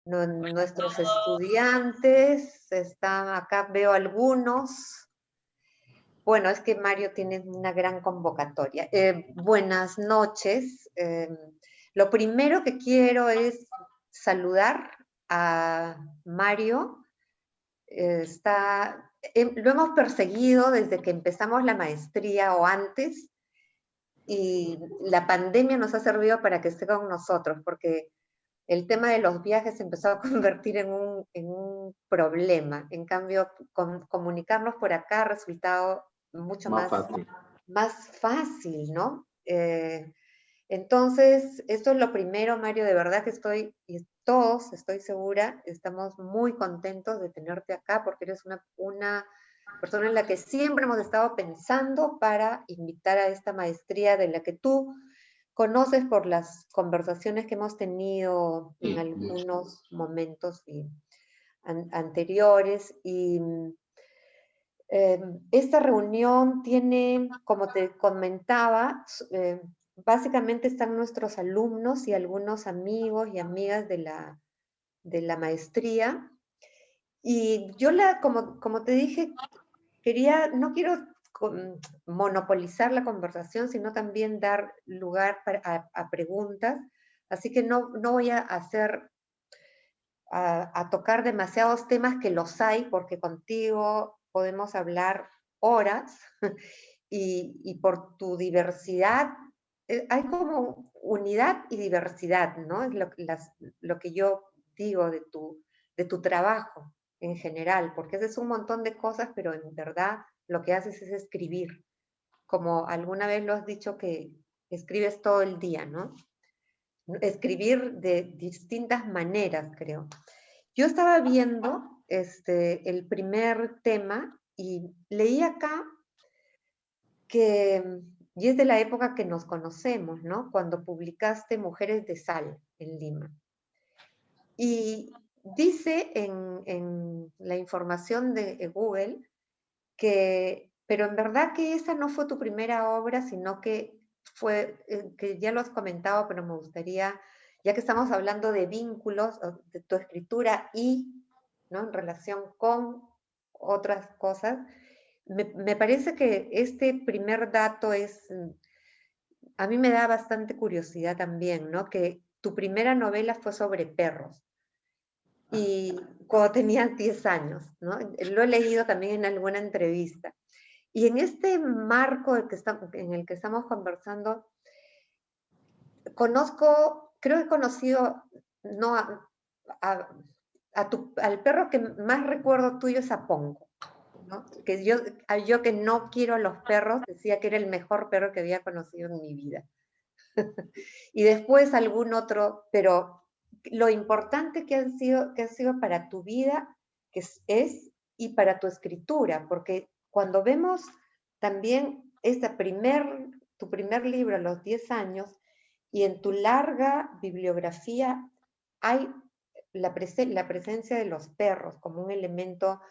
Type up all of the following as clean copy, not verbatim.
nuestros estudiantes, están acá, veo algunos. Bueno, es que Mario tiene una gran convocatoria. Buenas noches. Lo primero que quiero es saludar a Mario. Lo hemos perseguido desde que empezamos la maestría o antes, y la pandemia nos ha servido para que esté con nosotros, porque el tema de los viajes se empezó a convertir en un problema. En cambio, comunicarnos por acá ha resultado mucho Más fácil. más fácil, ¿no? Entonces, esto es lo primero, Mario, de verdad que y todos, estoy segura, estamos muy contentos de tenerte acá, porque eres una persona en la que siempre hemos estado pensando para invitar a esta maestría de la que tú conoces por las conversaciones que hemos tenido en algunos momentos anteriores. Y esta reunión tiene, como te comentaba, básicamente están nuestros alumnos y algunos amigos y amigas de la maestría. Y yo, como te dije, no quiero monopolizar la conversación, sino también dar lugar a preguntas. Así que no voy a tocar demasiados temas, que los hay, porque contigo podemos hablar horas, y por tu diversidad, hay como unidad y diversidad, ¿no? Es lo que yo digo de tu trabajo en general, porque haces un montón de cosas, pero en verdad lo que haces es escribir, como alguna vez lo has dicho, que escribes todo el día, ¿no? Escribir de distintas maneras, creo. Yo estaba viendo el primer tema y leí acá que, y es de la época que nos conocemos, ¿no? Cuando publicaste Mujeres de Sal en Lima. Y dice en la información de Google pero en verdad que esa no fue tu primera obra, sino que que ya lo has comentado, pero me gustaría, ya que estamos hablando de vínculos, de tu escritura ¿no? En relación con otras cosas, me parece que este primer dato a mí me da bastante curiosidad también, ¿no? Que tu primera novela fue sobre perros, y cuando tenías 10 años, ¿no? Lo he leído también en alguna entrevista. Y en este marco en el que estamos conversando, creo que he conocido, no a- al perro que más recuerdo tuyo es a Pongo, ¿no? Que yo que no quiero a los perros, decía que era el mejor perro que había conocido en mi vida. Y después algún otro, pero lo importante que ha sido para tu vida, y para tu escritura, porque cuando vemos también tu primer libro a los 10 años, y en tu larga bibliografía hay la presencia de los perros como un elemento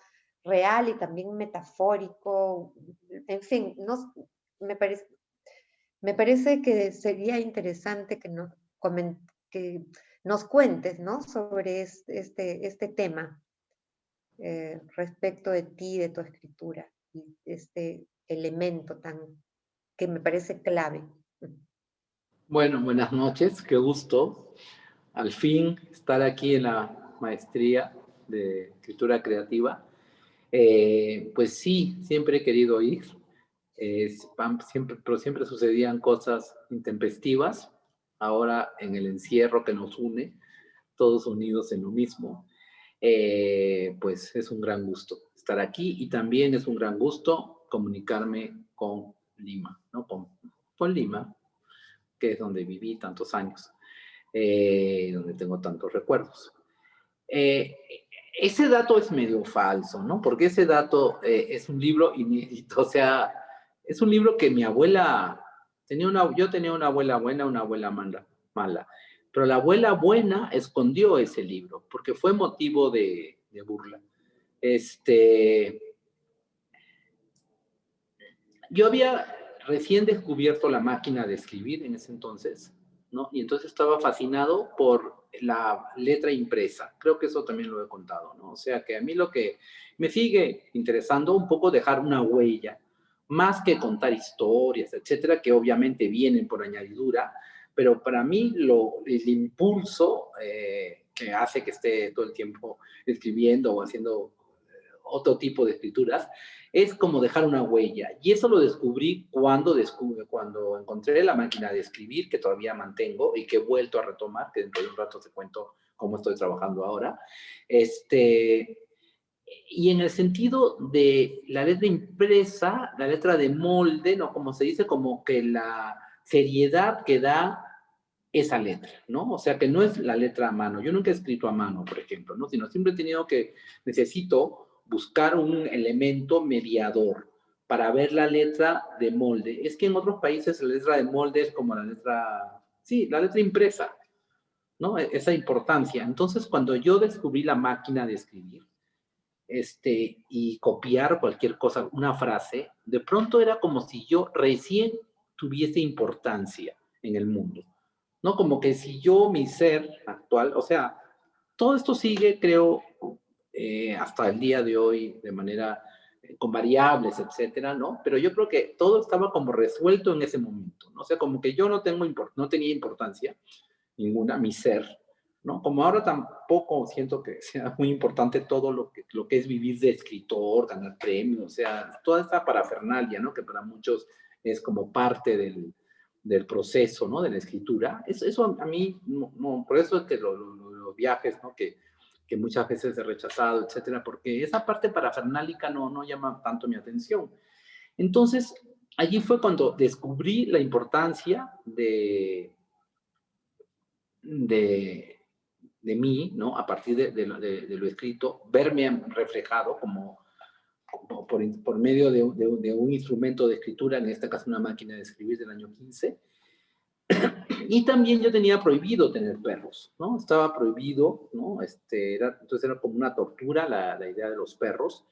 real y también metafórico. En fin, no, me parece, me parece que sería interesante que nos cuentes, ¿no? Sobre este tema, respecto de ti, de tu escritura, y este elemento que me parece clave. Bueno, buenas noches, qué gusto. Al fin estar aquí en la maestría de escritura creativa. Pues sí, siempre he querido ir. Pero siempre sucedían cosas intempestivas. Ahora en el encierro que nos une, todos unidos en lo mismo, pues es un gran gusto estar aquí, y también es un gran gusto comunicarme con Lima, ¿no? Con Lima, que es donde viví tantos años, donde tengo tantos recuerdos. Eh, Ese dato es medio falso, ¿no? Porque ese dato es un libro inédito, o sea, es un libro que mi abuela yo tenía una abuela buena, una abuela mala, pero la abuela buena escondió ese libro porque fue motivo de burla. Yo había recién descubierto la máquina de escribir en ese entonces, ¿no? Y entonces estaba fascinado por la letra impresa. Creo que eso también lo he contado, ¿no? O sea, que a mí lo que me sigue interesando un poco dejar una huella, más que contar historias, etcétera, que obviamente vienen por añadidura, pero para mí el impulso que hace que esté todo el tiempo escribiendo o haciendo otro tipo de escrituras, es como dejar una huella. Y eso lo descubrí cuando encontré la máquina de escribir, que todavía mantengo y que he vuelto a retomar, que dentro de un rato te cuento cómo estoy trabajando ahora. Y en el sentido de la letra impresa, la letra de molde, ¿no? Como se dice, como que la seriedad que da esa letra, ¿no? O sea, que no es la letra a mano. Yo nunca he escrito a mano, por ejemplo, ¿no? Sino siempre he tenido necesito buscar un elemento mediador para ver la letra de molde. Es que en otros países la letra de molde es como la letra, sí, la letra impresa, ¿no? Esa importancia. Entonces, cuando yo descubrí la máquina de escribir, y copiar cualquier cosa, una frase, de pronto era como si yo recién tuviese importancia en el mundo, ¿no? Como que si yo, mi ser actual, o sea, todo esto sigue, creo, hasta el día de hoy de manera, con variables, etcétera, ¿no? Pero yo creo que todo estaba como resuelto en ese momento, ¿no? O sea, como que yo no tenía importancia ninguna, mi ser, ¿no? Como ahora tampoco siento que sea muy importante todo lo que es vivir de escritor, ganar premios, o sea, toda esta parafernalia, ¿no? Que para muchos es como parte del proceso, ¿no? De la escritura. Eso a mí, no, por eso es que los viajes, ¿no? Que muchas veces he rechazado, etcétera, porque esa parte parafernálica no llama tanto mi atención. Entonces, allí fue cuando descubrí la importancia de, de mí, ¿no? A partir de lo escrito, verme reflejado como por medio de un instrumento de escritura, en este caso una máquina de escribir del año 15. Y también yo tenía prohibido tener perros, ¿no? Estaba prohibido, ¿no? Entonces era como una tortura la idea de los perros.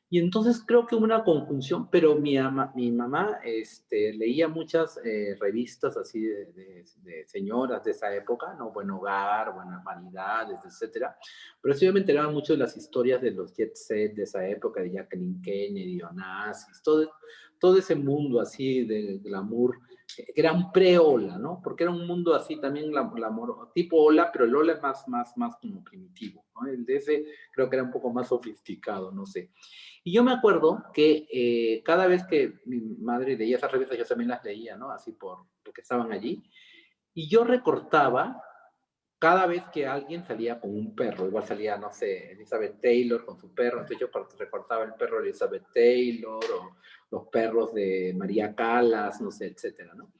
Y entonces creo que hubo una conjunción, pero mi mamá leía muchas revistas así de señoras de esa época, ¿no? Buen Hogar, Buenas Vanidades, etcétera. Pero sí yo me enteraba mucho de las historias de los jet set de esa época, de Jacqueline Kennedy, Onassis, todo ese mundo así de glamour, que era un pre-Ola, ¿no? Porque era un mundo así también tipo Ola, pero el Ola es más como primitivo, ¿no? El de ese creo que era un poco más sofisticado, no sé. Y yo me acuerdo que cada vez que mi madre leía esas revistas, yo también las leía, ¿no? Así porque estaban allí. Y yo recortaba cada vez que alguien salía con un perro. Igual salía, no sé, Elizabeth Taylor con su perro. Entonces yo recortaba el perro de Elizabeth Taylor o los perros de María Callas, no sé, etcétera, ¿no?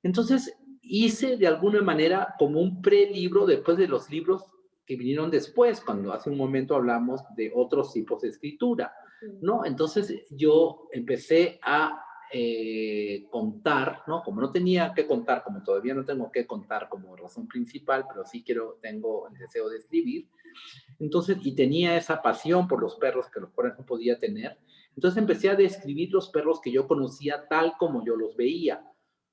Entonces hice de alguna manera como un prelibro después de los libros que vinieron después, cuando hace un momento hablamos de otros tipos de escritura, ¿no? Entonces yo empecé a contar, ¿no? Como no tenía que contar, como todavía no tengo que contar como razón principal, pero sí tengo el deseo de escribir, entonces, y tenía esa pasión por los perros que los cuales no podía tener, entonces empecé a describir los perros que yo conocía tal como yo los veía,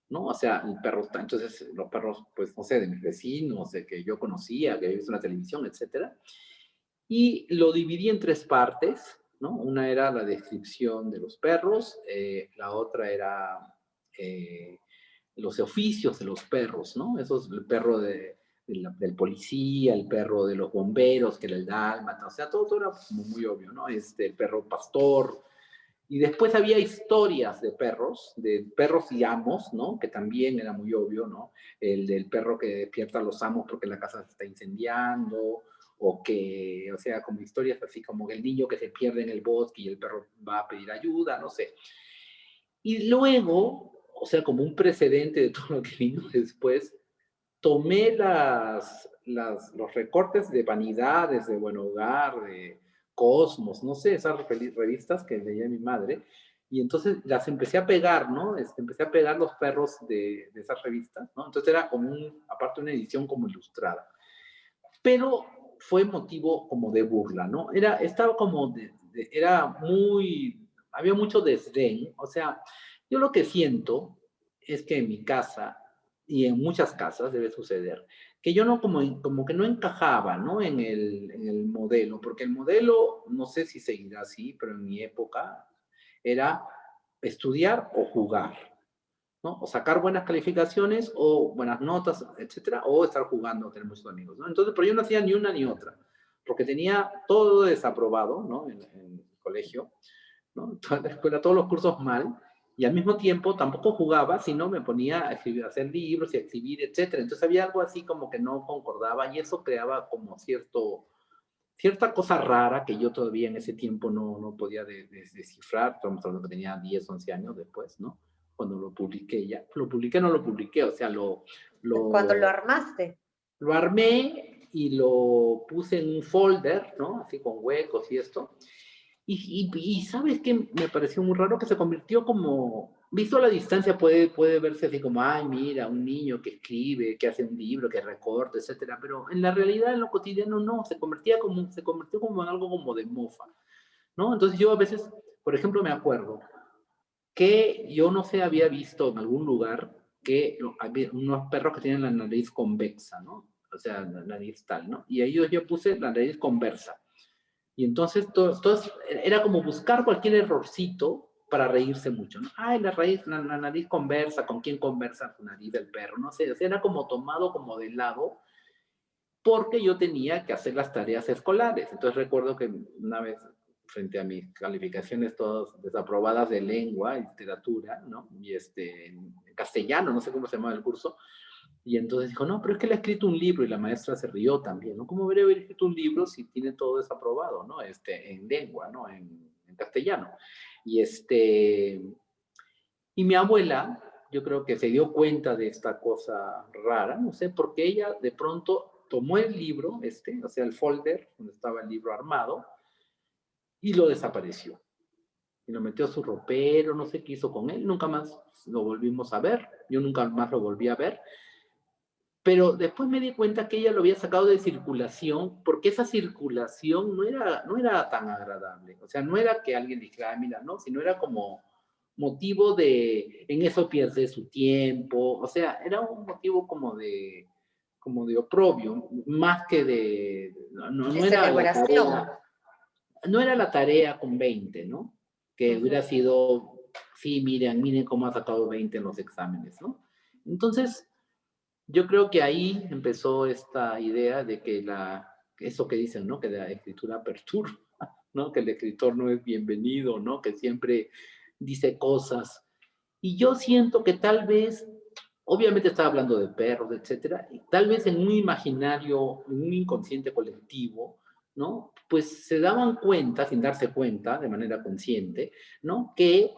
¿no? O sea, el perro, entonces los perros, pues, no sé, de mis vecinos, de que yo conocía, que había visto en la televisión, etcétera. Y lo dividí en tres partes, ¿no? Una era la descripción de los perros, la otra era los oficios de los perros, ¿no? El perro del policía, el perro de los bomberos, que era el dálmata, o sea, todo era como muy obvio, ¿no? El perro pastor, y después había historias de perros y amos, ¿no? Que también era muy obvio, ¿no? El del perro que despierta a los amos porque la casa se está incendiando, o sea, como historias así como el niño que se pierde en el bosque y el perro va a pedir ayuda, no sé. Y luego, o sea, como un precedente de todo lo que vino después, tomé los recortes de Vanidades, de Buen Hogar, de Cosmos, no sé, esas revistas que leía mi madre, y entonces las empecé a pegar, ¿no? Empecé a pegar los perros de esas revistas, ¿no? Entonces era como aparte una edición como ilustrada. Pero fue motivo como de burla, ¿no? Estaba como, había mucho desdén, o sea, yo lo que siento es que en mi casa y en muchas casas debe suceder, que yo no como que no encajaba, ¿no? En el modelo, porque el modelo, no sé si seguirá así, pero en mi época era estudiar o jugar, ¿no? O sacar buenas calificaciones o buenas notas, etcétera, o estar jugando, tener muchos amigos, ¿no? Entonces, pero yo no hacía ni una ni otra, porque tenía todo desaprobado, ¿no? En el colegio, ¿no? Toda la escuela, todos los cursos mal, y al mismo tiempo tampoco jugaba, sino me ponía a escribir, a hacer libros y a escribir, etcétera. Entonces había algo así como que no concordaba y eso creaba como cierta cosa rara que yo todavía en ese tiempo no podía descifrar. Estamos hablando que tenía 10, 11 años después, ¿no? Cuando lo publiqué ya. Lo publiqué, no lo publiqué, o sea, Cuando lo lo, armaste. lo armé y lo puse en un folder, ¿no? Así con huecos y esto. Y ¿sabes qué? Me pareció muy raro que se convirtió como, visto a la distancia puede verse así como, ay, mira, un niño que escribe, que hace un libro, que recorta, etcétera, pero en la realidad, en lo cotidiano, no, se convirtió como en algo como de mofa, ¿no? Entonces yo a veces, por ejemplo, me acuerdo que yo no sé, había visto en algún lugar que había unos perros que tienen la nariz convexa, ¿no? O sea, la nariz tal, ¿no? Y ahí yo puse la nariz conversa. Y entonces todo era como buscar cualquier errorcito para reírse mucho, ¿no? Ay, la nariz conversa, ¿con quién conversa tu nariz del perro? No sé, o sea, era como tomado como de lado porque yo tenía que hacer las tareas escolares. Entonces recuerdo que una vez, frente a mis calificaciones todas desaprobadas de lengua y literatura, ¿no? Y en castellano, no sé cómo se llamaba el curso, y entonces dijo, no, pero es que él ha escrito un libro y la maestra se rió también, ¿no? ¿Cómo debería haber escrito un libro si tiene todo desaprobado, ¿no? En lengua, ¿no? En castellano. Y y mi abuela, yo creo que se dio cuenta de esta cosa rara, no sé, porque ella de pronto tomó el libro, o sea, el folder donde estaba el libro armado, y lo desapareció. Y lo metió a su ropero, no sé qué hizo con él, nunca más lo volvimos a ver, yo nunca más lo volví a ver, pero después me di cuenta que ella lo había sacado de circulación, porque esa circulación no era tan agradable. O sea, no era que alguien dijera, ah, mira, no, sino era como motivo en eso pierde su tiempo. O sea, era un motivo como de oprobio, más que no De era la celebración. tarea, no era la tarea con 20, ¿no? Que hubiera Ujú. sido, sí, miren cómo ha sacado 20 en los exámenes, ¿no? Entonces, yo creo que ahí empezó esta idea de que eso que dicen, ¿no? Que la escritura perturba, ¿no? Que el escritor no es bienvenido, ¿no? Que siempre dice cosas. Y yo siento que tal vez, obviamente estaba hablando de perros, etcétera, y tal vez en un imaginario, en un inconsciente colectivo, ¿no? Pues se daban cuenta, sin darse cuenta, de manera consciente, ¿no? Que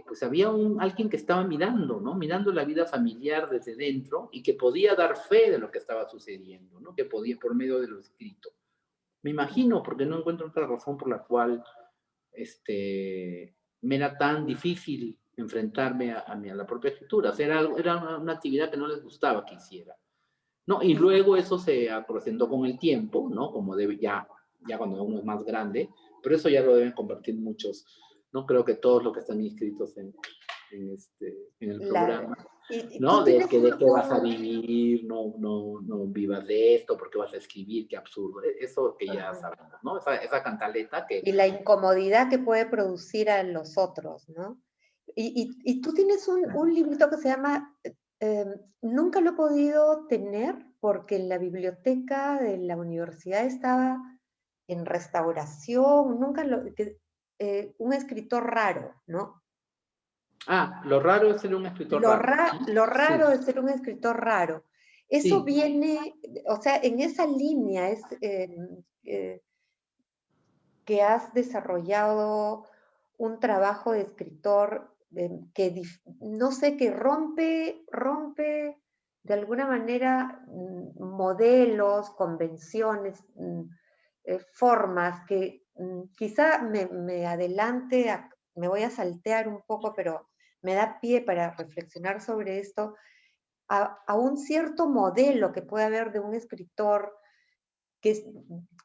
pues había alguien que estaba mirando, ¿no? Mirando la vida familiar desde dentro y que podía dar fe de lo que estaba sucediendo, ¿no? Que podía por medio de lo escrito. Me imagino, porque no encuentro otra razón por la cual me era tan difícil enfrentarme a la propia escritura. O sea, era una actividad que no les gustaba que hiciera. ¿No? Y luego eso se acrecentó con el tiempo, ¿no? Como ya cuando uno es más grande, pero eso ya lo deben compartir muchos. No creo que todos los que están inscritos en el La- programa, y tú ¿no? De tienes que de qué vas a vivir, no vivas de esto, porque vas a escribir, qué absurdo. Eso que ya Ajá. sabemos, ¿no? Esa cantaleta que... Y la incomodidad que puede producir a los otros, ¿no? Y tú tienes un librito que se llama, nunca lo he podido tener porque la biblioteca de la universidad estaba en restauración, nunca un escritor raro, ¿no? Ah, lo raro es ser un escritor raro. Lo Sí, raro de ser un escritor raro. Eso sí. viene, o sea, en esa línea es eh, que has desarrollado un trabajo de escritor no sé, que rompe de alguna manera modelos, convenciones, formas que quizá me adelante, me voy a saltear un poco, pero me da pie para reflexionar sobre esto, a un cierto modelo que puede haber de un escritor que es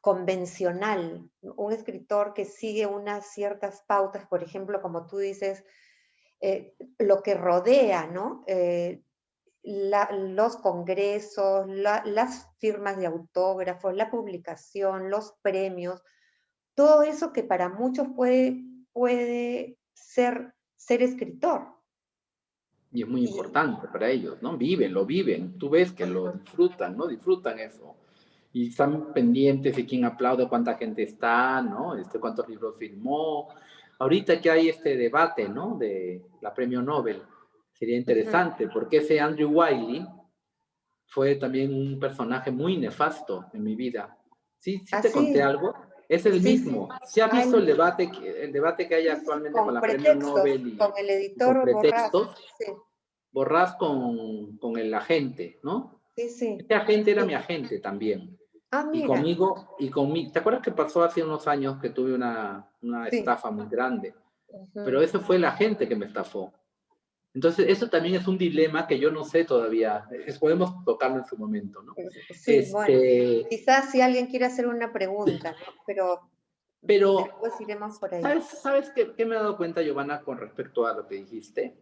convencional, un escritor que sigue unas ciertas pautas, por ejemplo, como tú dices, lo que rodea, ¿no? los congresos, las firmas de autógrafos, la publicación, los premios, todo eso que para muchos puede ser escritor. Y es muy Y, importante para ellos, ¿no? Lo viven. Tú ves que lo disfrutan, ¿no? Disfrutan eso. Y están pendientes de quién aplaude, cuánta gente está, ¿no? Cuántos libros firmó. Ahorita que hay este debate, ¿no? De la premio Nobel. Sería interesante, porque ese Andrew Wiley fue también un personaje muy nefasto en mi vida. ¿Sí, sí te conté así, algo? Es el sí, sí. mismo. ¿Se ha visto Ay, el debate que hay sí, sí, actualmente con con la premio pretextos, Nobel con el y con editor Borrás. pretextos? Sí, Borrás con el agente, ¿no? sí, sí. Este agente era mi Sí. agente también. Ah, Y mira, conmigo, ¿te acuerdas que pasó hace unos años que tuve una sí. estafa muy grande? Pero Ujú. ese fue el agente que me estafó. Entonces, eso también es un dilema que yo no sé todavía. Podemos tocarlo en su momento, ¿no? Sí, bueno, Este, quizás si alguien quiere hacer una pregunta, ¿no? Pero pero, después iremos por ahí. ¿sabes qué me he dado cuenta, Giovanna, con respecto a lo que dijiste?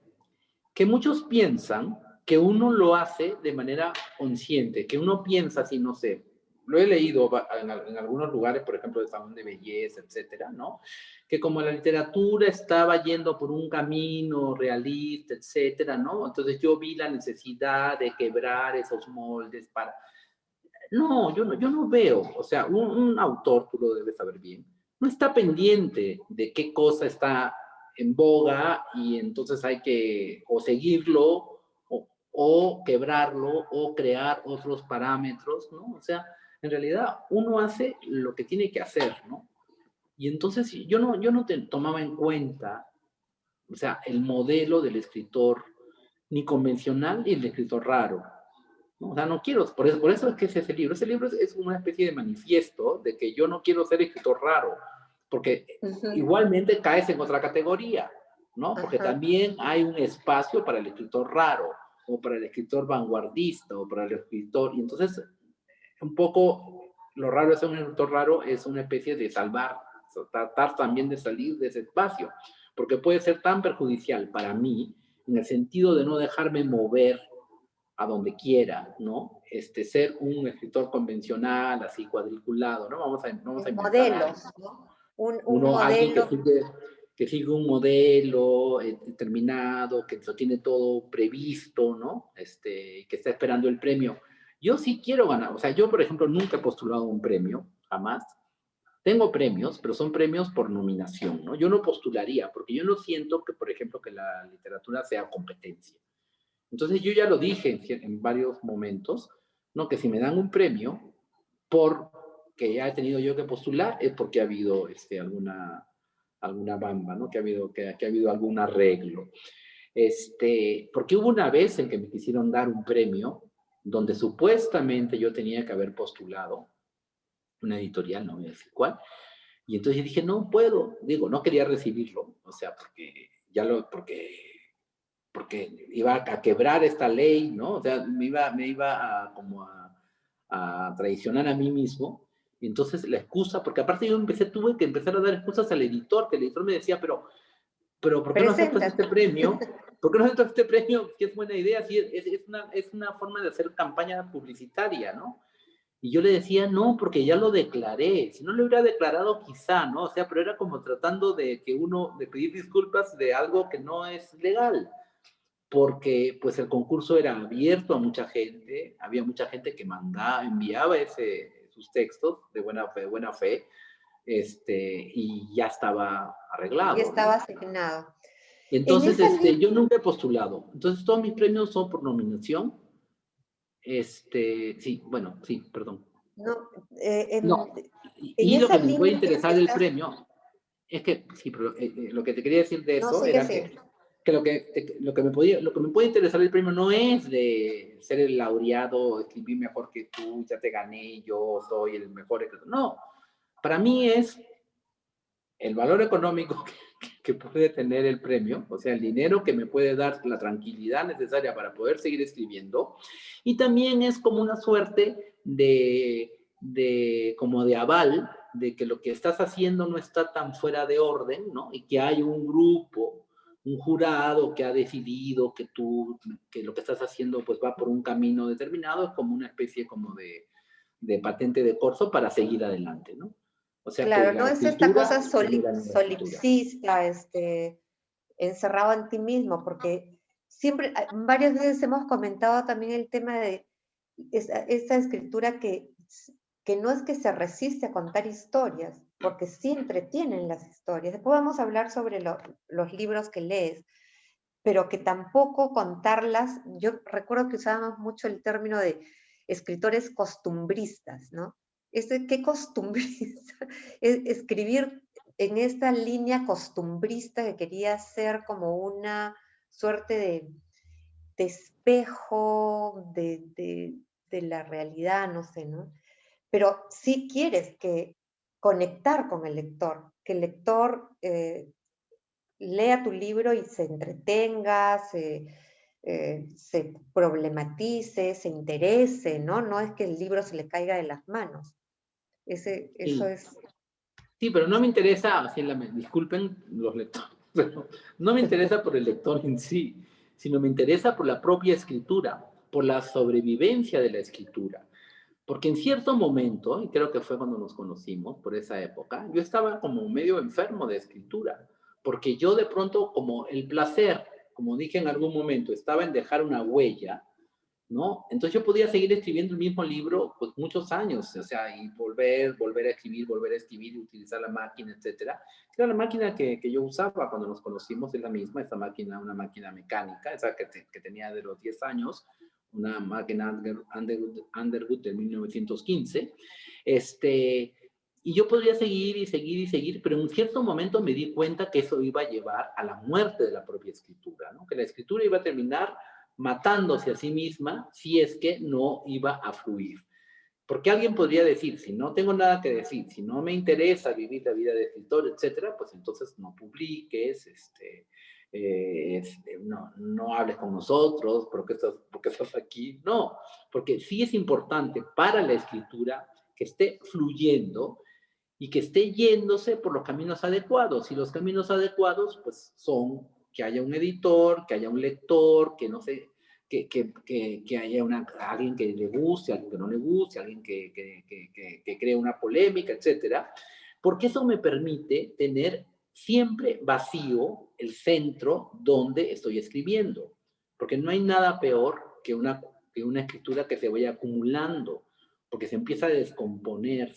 Que muchos piensan que uno lo hace de manera consciente, que uno piensa así, no sé, lo he leído en algunos lugares, por ejemplo, de salón de belleza, etcétera, ¿no? Que como la literatura estaba yendo por un camino realista, etcétera, ¿no? Entonces yo vi la necesidad de quebrar esos moldes para... No, yo no veo, o sea, un autor, tú lo debes saber bien, no está pendiente de qué cosa está en boga y entonces hay que o seguirlo o quebrarlo o crear otros parámetros, ¿no? O sea, en realidad uno hace lo que tiene que hacer, ¿no? Y entonces yo no tomaba en cuenta, o sea, el modelo del escritor ni convencional ni el escritor raro. ¿No? O sea, no quiero, por eso es que es ese libro. Ese libro es una especie de manifiesto de que yo no quiero ser escritor raro, porque Ujú. igualmente caes en otra categoría, ¿no? Porque Ajá, también hay un espacio para el escritor raro, o para el escritor vanguardista, o para el escritor, y entonces un poco lo raro de ser un escritor raro es una especie de salvar, tratar también de salir de ese espacio, porque puede ser tan perjudicial para mí en el sentido de no dejarme mover a donde quiera, ¿no? Ser un escritor convencional, así cuadriculado, ¿no? Vamos a inventar algo. modelos, ¿no? Un Alguien modelo. que sigue un modelo determinado, que lo tiene todo previsto, ¿no? Que está esperando el premio. Yo sí quiero ganar, o sea, yo, por ejemplo, nunca he postulado un premio, jamás. Tengo premios, pero son premios por nominación, ¿no? Yo no postularía, porque yo no siento que, por ejemplo, que la literatura sea competencia. Entonces yo ya lo dije en varios momentos, ¿no? Que si me dan un premio por que ya he tenido yo que postular es porque ha habido alguna bamba, ¿no? Que ha habido algún arreglo. Porque hubo una vez en que me quisieron dar un premio donde supuestamente yo tenía que haber postulado una editorial, no voy a decir cuál, y entonces dije, no puedo, digo, no quería recibirlo, o sea, porque iba a quebrar esta ley, ¿no? O sea, me iba a, como a traicionar a mí mismo. Y entonces la excusa, porque aparte tuve que empezar a dar excusas al editor, que el editor me decía, pero ¿por qué no aceptas Preséntate. este premio? ¿Por qué no aceptas este premio? Que es buena idea, sí, es una forma de hacer campaña publicitaria, ¿no? Y yo le decía, no, porque ya lo declaré. Si no lo hubiera declarado, quizá, ¿no? O sea, pero era como tratando de pedir disculpas de algo que no es legal, porque pues el concurso era abierto a mucha gente, había mucha gente que enviaba sus textos de buena fe, y ya estaba Y arreglado, estaba ¿no? asignado. En Entonces, esa línea, yo nunca he postulado. Entonces, todos mis premios son por nominación. Sí, bueno, sí, perdón. no, No, en y lo esa que me puede línea que interesar del estás, premio es que, sí, pero lo que te quería decir de no, eso sigue, era que sigue. lo que me puede interesar el premio no es de ser el laureado, escribí mejor que tú, ya te gané, yo soy el mejor escritor. No, para mí es el valor económico que puede tener el premio, o sea, el dinero que me puede dar la tranquilidad necesaria para poder seguir escribiendo, y también es como una suerte como de aval de que lo que estás haciendo no está tan fuera de orden, ¿no? Y que hay un grupo un jurado que ha decidido que lo que estás haciendo pues va por un camino determinado, es como una especie como de patente de corso para seguir adelante, ¿no? O sea que Claro, no la es esta cosa escritura genera nueva escritura. solipsista, encerrado en ti mismo, porque siempre, varias veces hemos comentado también el tema de esa escritura que no es que se resiste a contar historias, porque sí entretienen las historias. Después vamos a hablar sobre los libros que lees, pero que tampoco contarlas, yo recuerdo que usábamos mucho el término de escritores costumbristas, ¿no? ¿Qué costumbrista? Escribir en esta línea costumbrista que quería ser como una suerte de espejo de la realidad, no sé, ¿no? Pero sí quieres conectar con el lector, que el lector lea tu libro y se entretenga, se problematice, se interese, ¿no? No es que el libro se le caiga de las manos. Eso Sí, es... sí, pero no me interesa, así disculpen los lectores, pero no me interesa por el lector en sí, sino me interesa por la propia escritura, por la sobrevivencia de la escritura. Porque en cierto momento, y creo que fue cuando nos conocimos, por esa época, yo estaba como medio enfermo de escritura, porque yo de pronto, como el placer, como dije en algún momento, estaba en dejar una huella, ¿no? Entonces yo podía seguir escribiendo el mismo libro pues muchos años, o sea, y volver a escribir y utilizar la máquina, etcétera. Era la máquina que yo usaba cuando nos conocimos, es la misma, esta máquina, una máquina mecánica, esa que tenía de los 10 años, una máquina Underwood de 1915, y yo podría seguir y seguir y seguir, pero en un cierto momento me di cuenta que eso iba a llevar a la muerte de la propia escritura, ¿no? Que la escritura iba a terminar matándose a sí misma si es que no iba a fluir. Porque alguien podría decir, si no tengo nada que decir, si no me interesa vivir la vida de escritor, etcétera, pues entonces no publiques, no hables con nosotros, porque estás aquí. No, porque sí es importante para la escritura que esté fluyendo y que esté yéndose por los caminos adecuados. Y los caminos adecuados, pues, son que haya un editor, que haya un lector, que no sé, que haya alguien que le guste, alguien que no le guste, alguien que cree una polémica, etcétera. Porque eso me permite tener siempre vacío el centro donde estoy escribiendo. Porque no hay nada peor que una escritura que se vaya acumulando, porque se empieza a descomponer,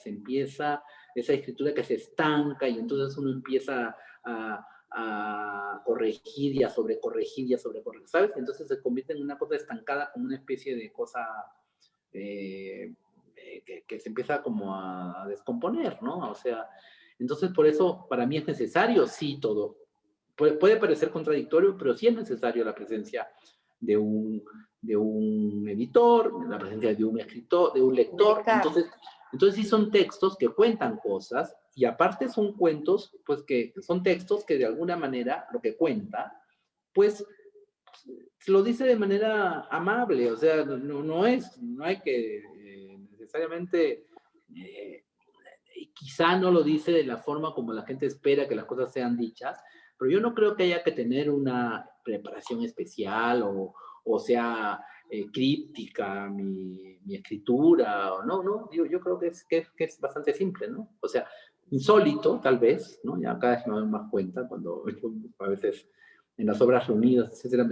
esa escritura que se estanca y entonces uno empieza a corregir y a sobrecorregir y a sobrecorregir, ¿sabes? Entonces se convierte en una cosa estancada, como una especie de cosa que se empieza como a descomponer, ¿no? O sea, entonces por eso para mí es necesario, sí, todo. Puede parecer contradictorio, pero sí es necesario la presencia de un editor, la presencia de un escritor, de un lector. Dedicar. Entonces sí son textos que cuentan cosas y aparte son cuentos, pues que son textos que de alguna manera lo que cuenta, pues lo dice de manera amable, o sea, no hay que necesariamente, quizá no lo dice de la forma como la gente espera que las cosas sean dichas, pero yo no creo que haya que tener una preparación especial o sea críptica mi escritura, o no, yo creo que es bastante simple, ¿no? O sea, insólito tal vez, ¿no? Ya cada vez me doy más cuenta cuando a veces en las obras reunidas, etcétera,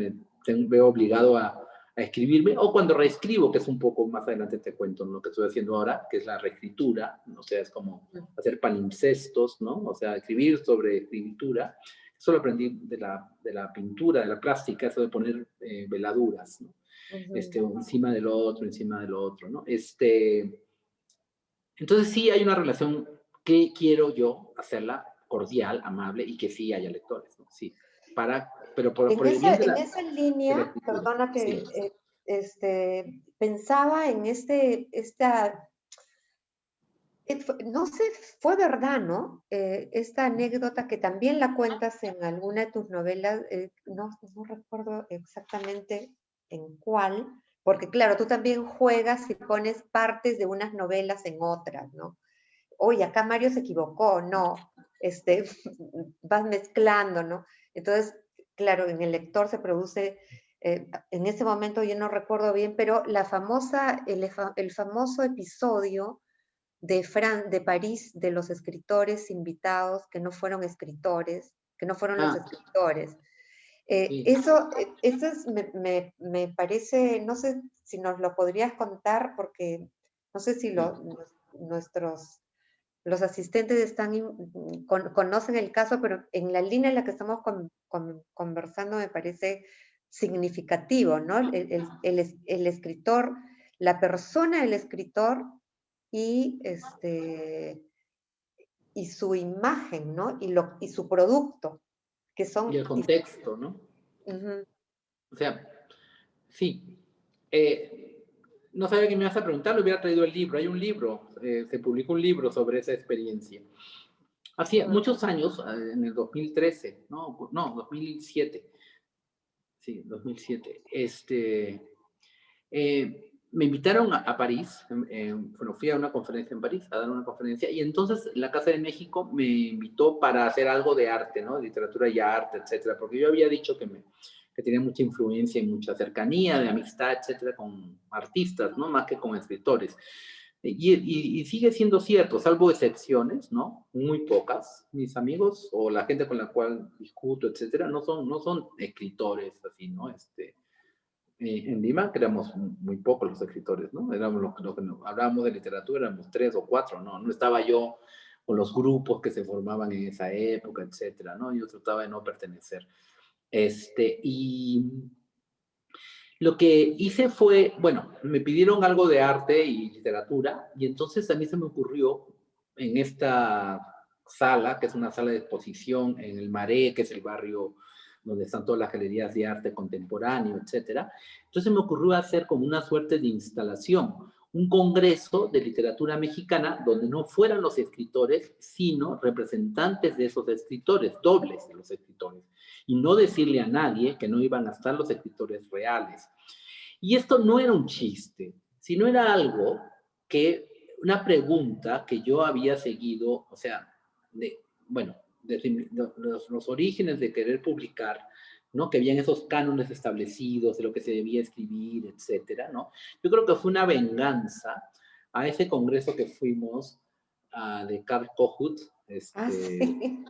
veo obligado a escribirme, o cuando reescribo, que es un poco más adelante te cuento lo que estoy haciendo ahora, que es la reescritura, o sea, es como hacer palimpsestos, ¿no? O sea, escribir sobre escritura. Eso lo aprendí de la pintura, de la plástica, eso de poner veladuras, ¿no? Encima del otro, ¿no? Entonces sí hay una relación que quiero yo hacerla cordial, amable y que sí haya lectores, ¿no? Sí, pero por el bien En esa de la línea, escritura. perdona Sí. que pensaba en no sé, fue verdad, ¿no? Esta anécdota que también la cuentas en alguna de tus novelas, no recuerdo exactamente en cuál, porque claro, tú también juegas y pones partes de unas novelas en otras, ¿no? Oye, acá Mario se equivocó, no, vas mezclando, ¿no? Entonces, claro, en el lector se produce, en ese momento yo no recuerdo bien, pero el famoso episodio de París, de los escritores invitados que no fueron escritores, que no fueron los Ah, escritores. sí. Eso me parece, no sé si nos lo podrías contar, porque no sé si Sí. nuestros los asistentes conocen el caso, pero en la línea en la que estamos conversando me parece significativo, ¿no? El escritor, la persona del escritor y, y su imagen, ¿no? Y su producto, que Y son... el contexto, ¿no? Ujú. O sea, sí. No sabía que me ibas a preguntar, le hubiera traído el libro. Hay un libro, se publicó un libro sobre esa experiencia. Hacía Mm. muchos años, en el 2013, no, 2007. Sí, 2007. Me invitaron a París, bueno, fui a una conferencia en París, a dar una conferencia, y entonces la Casa de México me invitó para hacer algo de arte, ¿no? Literatura y arte, etcétera, porque yo había dicho que tenía mucha influencia y mucha cercanía de amistad, etcétera, con artistas, ¿no? Más que con escritores. Y sigue siendo cierto, salvo excepciones, ¿no? Muy pocas. Mis amigos o la gente con la cual discuto, etcétera, no son escritores así, ¿no? En Lima, que éramos muy pocos los escritores, ¿no? Éramos los que hablábamos de literatura, éramos 3 o 4, ¿no? No estaba yo con los grupos que se formaban en esa época, etcétera, ¿no? Yo trataba de no pertenecer. Y lo que hice fue, bueno, me pidieron algo de arte y literatura, y entonces a mí se me ocurrió en esta sala, que es una sala de exposición en el Maré, que es el barrio donde están todas las galerías de arte contemporáneo, etcétera. Entonces me ocurrió hacer como una suerte de instalación, un congreso de literatura mexicana donde no fueran los escritores, sino representantes de esos escritores, dobles de los escritores, y no decirle a nadie que no iban a estar los escritores reales. Y esto no era un chiste, sino era algo una pregunta que yo había seguido, o sea, bueno, desde los orígenes de querer publicar, ¿no? Que habían esos cánones establecidos de lo que se debía escribir, etcétera, ¿no? Yo creo que fue una venganza a ese congreso que fuimos de Karl Kohut, Ah, sí.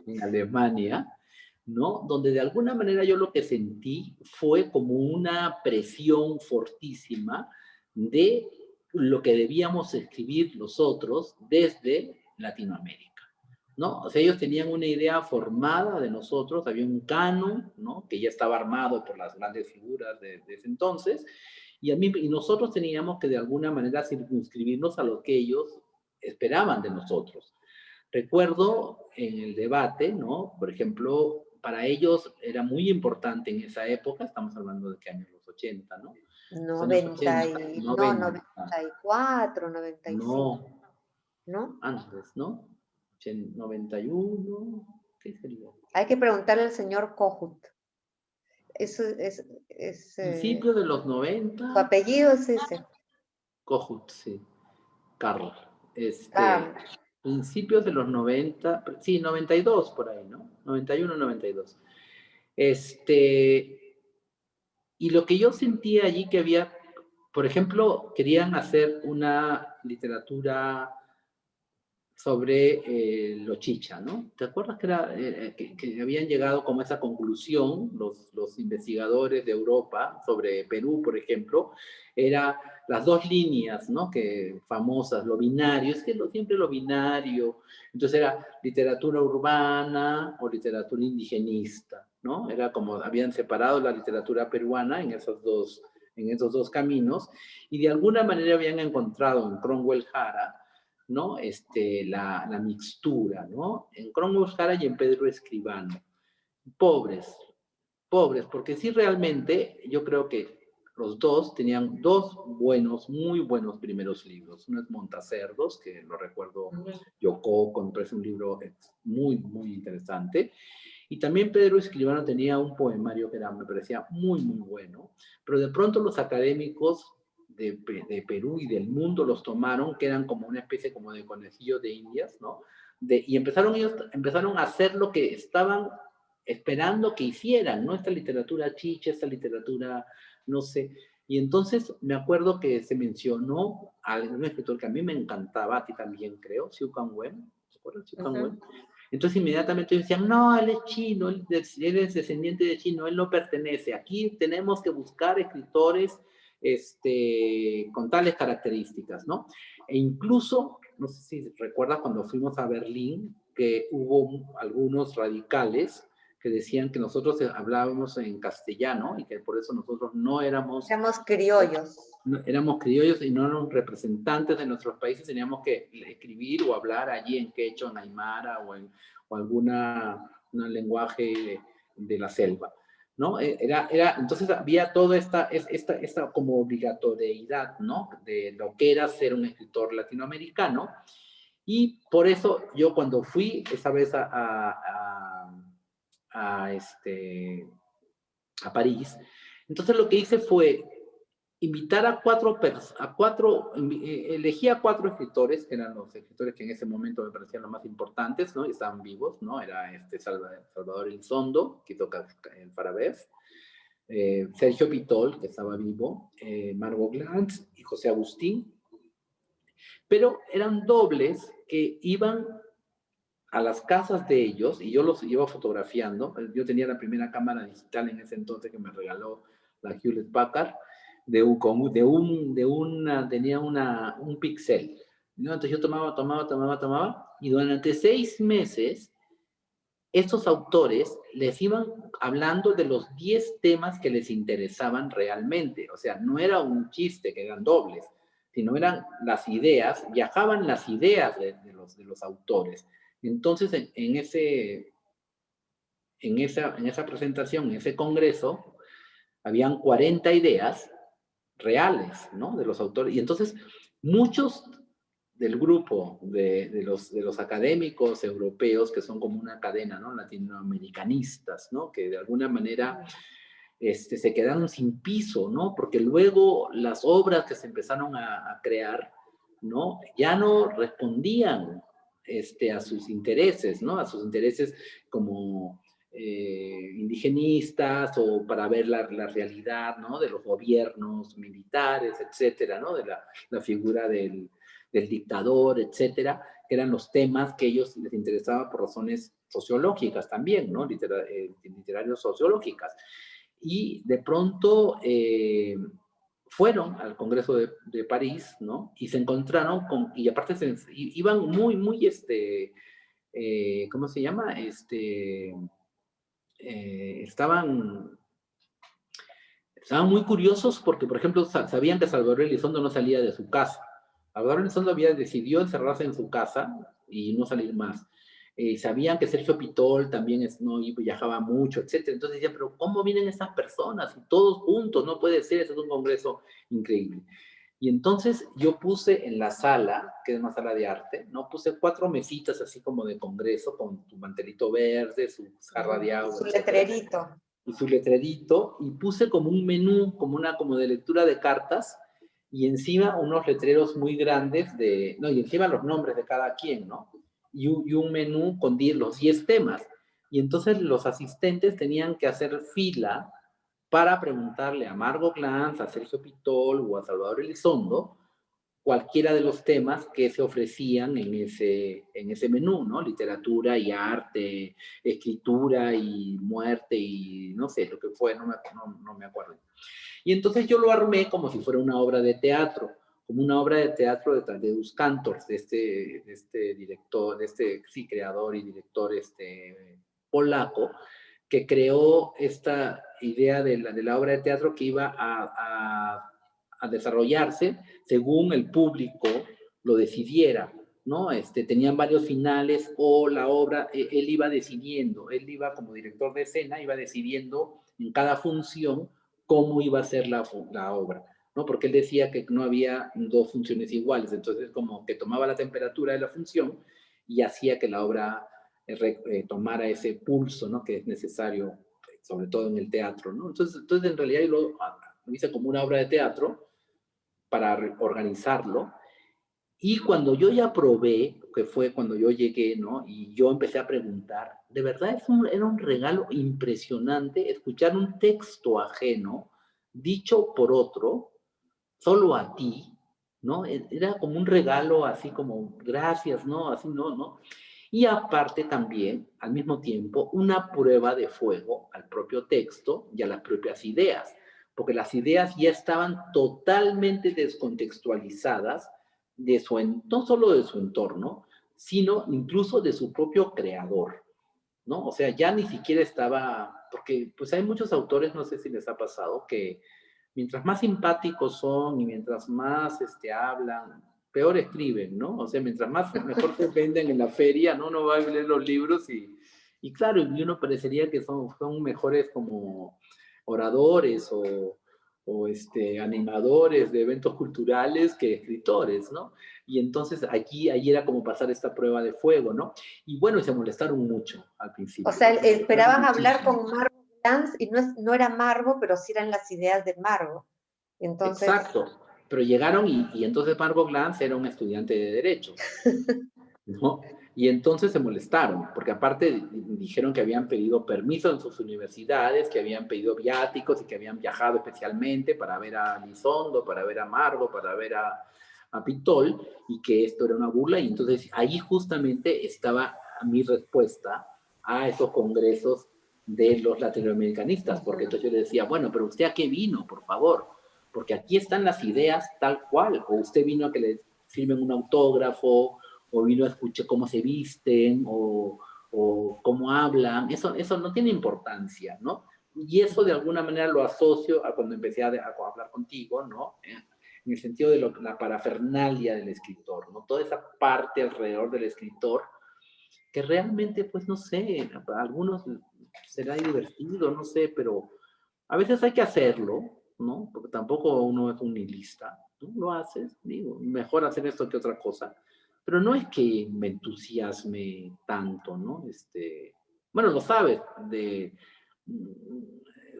en Alemania, ¿no? Donde de alguna manera yo lo que sentí fue como una presión fortísima de lo que debíamos escribir los otros desde Latinoamérica, ¿no? O sea, ellos tenían una idea formada de nosotros, había un canon, ¿no? Que ya estaba armado por las grandes figuras de ese entonces, y nosotros teníamos que de alguna manera circunscribirnos a lo que ellos esperaban de nosotros. Recuerdo en el debate, ¿no? Por ejemplo, para ellos era muy importante en esa época, estamos hablando de qué años, los 80, ¿no? Los años 80, No, 90, 94, 95, no, ¿no? antes, ¿no? 91, ¿qué sería? Hay que preguntarle al señor Kohut. Eso es, Principio de los su 90, apellido es ese. Kohut, sí, Carl. Ah, Principios de los 90, sí, 92 por ahí, ¿no? 91, 92. Y lo que yo sentía allí que había, por ejemplo, querían hacer una literatura sobre los chicha, ¿no? ¿Te acuerdas que habían llegado como a esa conclusión los investigadores de Europa sobre Perú, por ejemplo? Era las dos líneas, ¿no? Que famosas, lo binario, es que siempre lo binario. Entonces era literatura urbana o literatura indigenista, ¿no? Era como habían separado la literatura peruana en esos dos caminos, y de alguna manera habían encontrado en Cromwell Jara, ¿no? La mixtura, ¿no? En Cromwell Jara y en Pedro Escribano. Pobres, pobres, porque sí realmente yo creo que los dos tenían dos buenos, muy buenos primeros libros. Uno es Montacerdos, que lo recuerdo yo, me parece un libro muy, muy interesante. Y también Pedro Escribano tenía un poemario que me parecía muy, muy bueno, pero de pronto los académicos de Perú y del mundo los tomaron, que eran como una especie como de conejillos de indias, ¿no? Y empezaron a hacer lo que estaban esperando que hicieran, ¿no? Esta literatura chicha, esta literatura, no sé. Y entonces me acuerdo que se mencionó a un escritor que a mí me encantaba, a ti también creo, Xiu Kang-wen, ¿te acuerdas de Xiu Kang-wen? Entonces inmediatamente decían, no, él es chino, él es descendiente de chino, él no pertenece. Aquí tenemos que buscar escritores con tales características, ¿no? E incluso, no sé si recuerdas cuando fuimos a Berlín, que hubo algunos radicales que decían que nosotros hablábamos en castellano y que por eso nosotros no éramos... Éramos criollos. Éramos criollos y no éramos representantes de nuestros países, teníamos que escribir o hablar allí en quechua, en aymara o alguna un lenguaje de la selva, ¿no? Entonces había toda esta como obligatoriedad, ¿no? De lo que era ser un escritor latinoamericano, y por eso yo cuando fui esa vez a, a París, entonces lo que hice fue invitar elegí a 4 escritores, que eran los escritores que en ese momento me parecían los más importantes, ¿no? Y estaban vivos, ¿no? Era Salvador Elizondo, que toca el Farabef, Sergio Pitol, que estaba vivo, Margot Glantz y José Agustín, pero eran dobles que iban a las casas de ellos, y yo los iba fotografiando. Yo tenía la primera cámara digital en ese entonces que me regaló la Hewlett Packard, tenía un pixel, ¿no? Entonces yo tomaba, y durante 6 meses estos autores les iban hablando de los 10 temas que les interesaban realmente. O sea, no era un chiste que eran dobles, sino eran las ideas, viajaban las ideas de los autores. Entonces, en esa presentación, en ese congreso, habían 40 ideas reales, ¿no? De los autores. Y entonces, muchos del grupo de los académicos europeos, que son como una cadena, ¿no? Latinoamericanistas, ¿no? Que de alguna manera se quedaron sin piso, ¿no? Porque luego las obras que se empezaron a crear, ¿no? Ya no respondían a sus intereses, ¿no? A sus intereses como indigenistas o para ver la realidad, ¿no? De los gobiernos militares, etcétera, ¿no? De la figura del dictador, etcétera, que eran los temas que ellos les interesaban por razones sociológicas también, ¿no? Literarios sociológicas. Y de pronto fueron al Congreso de París, ¿no? Y se encontraron con, y aparte iban muy, muy, ¿cómo se llama? Estaban muy curiosos porque, por ejemplo, sabían que Salvador Elizondo no salía de su casa. Salvador Elizondo decidió encerrarse en su casa y no salir más. Sabían que Sergio Pitol también no viajaba mucho, etc. Entonces decían, pero ¿cómo vienen estas personas? Y todos juntos, no puede ser, este es un congreso increíble. Y entonces yo puse en la sala, que es una sala de arte, ¿no? Puse 4 mesitas así como de congreso, con tu mantelito verde, su jarra de agua, su etcétera, letrerito. y su letrerito, y puse como un menú, como de lectura de cartas, y encima unos letreros muy grandes y encima los nombres de cada quien, ¿no? Y un menú con los 10 temas. Y entonces los asistentes tenían que hacer fila para preguntarle a Margot Glantz, a Sergio Pitol o a Salvador Elizondo cualquiera de los temas que se ofrecían en ese menú, ¿no? Literatura y arte, escritura y muerte y no sé, lo que fue, no me acuerdo. Y entonces yo lo armé como si fuera una obra de teatro, como una obra de teatro de Tadeusz Kantor, de este director, creador y director polaco, que creó esta idea de la obra de teatro que iba a desarrollarse según el público lo decidiera, ¿no? Tenían varios finales o la obra, él iba decidiendo, él iba como director de escena, iba decidiendo en cada función cómo iba a ser la obra, ¿no? Porque él decía que no había 2 funciones iguales, entonces como que tomaba la temperatura de la función y hacía que la obra tomara ese pulso, ¿no? Que es necesario, sobre todo en el teatro, ¿no? Entonces en realidad yo lo hice como una obra de teatro para organizarlo. Y cuando yo ya probé, que fue cuando yo llegué, ¿no? Y yo empecé a preguntar, de verdad era un regalo impresionante escuchar un texto ajeno dicho por otro, solo a ti, ¿no? Era como un regalo así como, gracias, ¿no? Así, no, ¿no? Y aparte también, al mismo tiempo, una prueba de fuego al propio texto y a las propias ideas, porque las ideas ya estaban totalmente descontextualizadas de no solo de su entorno, sino incluso de su propio creador, ¿no? O sea, ya ni siquiera estaba, porque pues hay muchos autores, no sé si les ha pasado, que mientras más simpáticos son y mientras más hablan, peor escriben, ¿no? O sea, mientras más mejor se venden en la feria, ¿no? Uno va a leer los libros y claro, y uno parecería que son mejores como oradores o animadores de eventos culturales que escritores, ¿no? Y entonces allí era como pasar esta prueba de fuego, ¿no? Y bueno, se molestaron mucho al O principio. sea, Se molestaron esperaban hablar muchísimo. con Margot Glantz y no era Margot, pero sí eran las ideas de Margot. Entonces, Exacto, pero llegaron y entonces Margot Glantz era un estudiante de Derecho, ¿no? Y entonces se molestaron, porque aparte dijeron que habían pedido permiso en sus universidades, que habían pedido viáticos y que habían viajado especialmente para ver a Lizondo, para ver a Margot, para ver a Pitol, y que esto era una burla. Y entonces ahí justamente estaba mi respuesta a esos congresos de los latinoamericanistas, porque entonces yo le decía, bueno, pero ¿usted a qué vino, por favor? Porque aquí están las ideas tal cual, o usted vino a que le firmen un autógrafo, o vino a escuchar cómo se visten, o cómo hablan, eso no tiene importancia, ¿no? Y eso de alguna manera lo asocio a cuando empecé a hablar contigo, ¿no? En el sentido de la parafernalia del escritor, ¿no? Toda esa parte alrededor del escritor que realmente, pues no sé, para algunos será divertido, no sé, pero a veces hay que hacerlo, ¿no? Porque tampoco uno es un nihilista. Tú lo haces, digo, mejor hacer esto que otra cosa. Pero no es que me entusiasme tanto, ¿no? Bueno, lo sabes,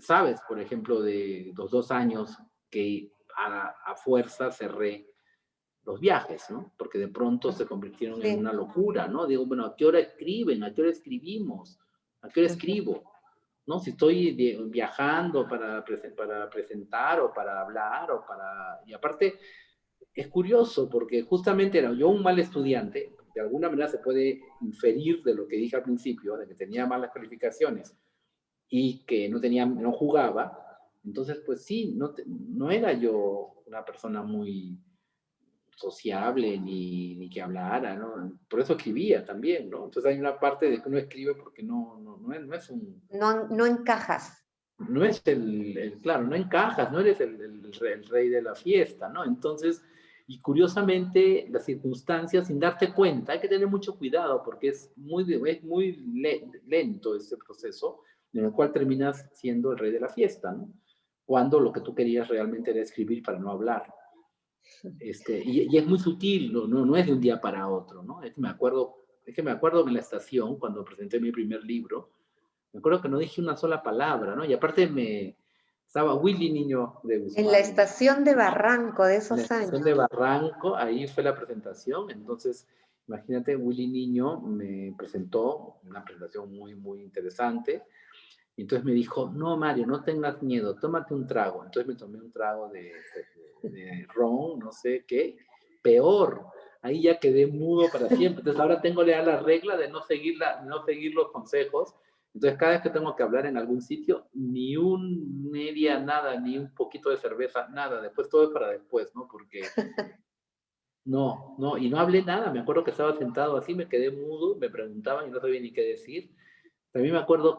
sabes, por ejemplo, de los 2 años que a fuerza cerré los viajes, ¿no? Porque de pronto se convirtieron en sí. una locura, ¿no? Digo, bueno, ¿a qué hora escriben? ¿A qué hora escribimos? ¿A qué hora escribo? ¿No? Si estoy viajando para presentar o para hablar o para... Y aparte, es curioso porque justamente era yo un mal estudiante, de alguna manera se puede inferir de lo que dije al principio, de que tenía malas calificaciones y que no jugaba, entonces pues sí, no era yo una persona muy sociable ni que hablara, ¿no? Por eso escribía también, ¿no? Entonces hay una parte de que uno escribe porque no es un... No encajas. No es claro, no encajas, no eres el rey de la fiesta, ¿no? Entonces, y curiosamente, las circunstancias, sin darte cuenta, hay que tener mucho cuidado porque es muy lento este proceso en el cual terminas siendo el rey de la fiesta, ¿no? Cuando lo que tú querías realmente era escribir para no hablar. Y es muy sutil, no es de un día para otro, ¿no? Es que me acuerdo en la estación, cuando presenté mi primer libro, me acuerdo que no dije una sola palabra, ¿no? Y aparte estaba Willy Niño de En la Guzmán, estación de Barranco de en la esos estación años. de Barranco, ahí fue la presentación, entonces, imagínate, Willy Niño me presentó una presentación muy, muy interesante, y entonces me dijo, no, Mario, no tengas miedo, tómate un trago. Entonces me tomé un trago de ron, no sé qué, peor, ahí ya quedé mudo para siempre. Entonces ahora tengo ya la regla de no seguir los consejos. Entonces cada vez que tengo que hablar en algún sitio, ni un media, nada, ni un poquito de cerveza, nada, después todo es para después, ¿no? Porque y no hablé nada, me acuerdo que estaba sentado así, me quedé mudo, me preguntaban y no sabía ni qué decir. También me acuerdo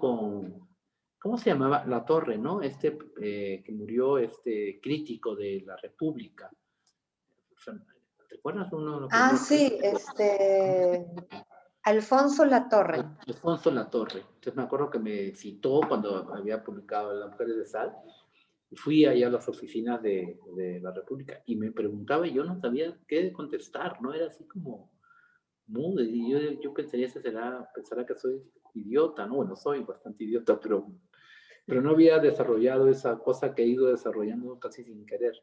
¿cómo se llamaba? La Torre, ¿no? Que murió, crítico de la República. ¿Te acuerdas uno que Ah, murió sí, crítico? Alfonso Latorre. Alfonso Latorre. Entonces me acuerdo que me citó cuando había publicado Las Mujeres de Sal. Y fui allá a las oficinas de la República y me preguntaba y yo no sabía qué contestar, ¿no? Era así como mudo. Y yo pensaría, pensará que soy idiota, ¿no? Bueno, soy bastante idiota, pero no había desarrollado esa cosa que he ido desarrollando casi sin querer.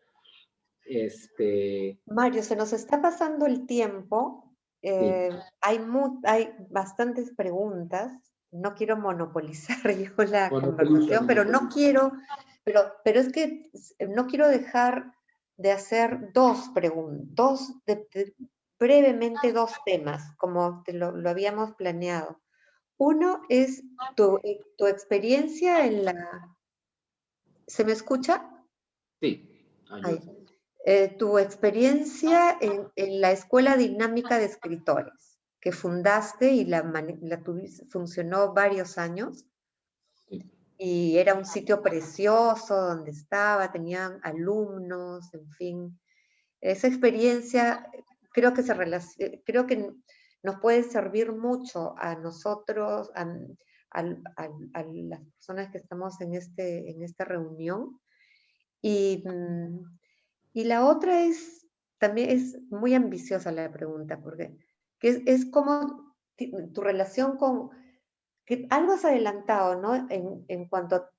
Mario, se nos está pasando el tiempo. Sí. Hay bastantes preguntas. No quiero monopolizar yo la Monopoliza, conversación, pero no monopoliza. quiero, pero es que no quiero dejar de hacer dos preguntas, brevemente dos temas, como lo habíamos planeado. Uno es tu experiencia en la... ¿Se me escucha? Sí, Ay, ayuda. tu experiencia en la Escuela Dinámica de Escritores, que fundaste y funcionó varios años, Sí. y era un sitio precioso donde estaba, tenían alumnos, en fin. Esa experiencia creo que nos puede servir mucho a nosotros, a las personas que estamos en esta reunión. Y, y la otra también es muy ambiciosa la pregunta, porque es como tu relación con, que algo has adelantado, ¿no? En cuanto a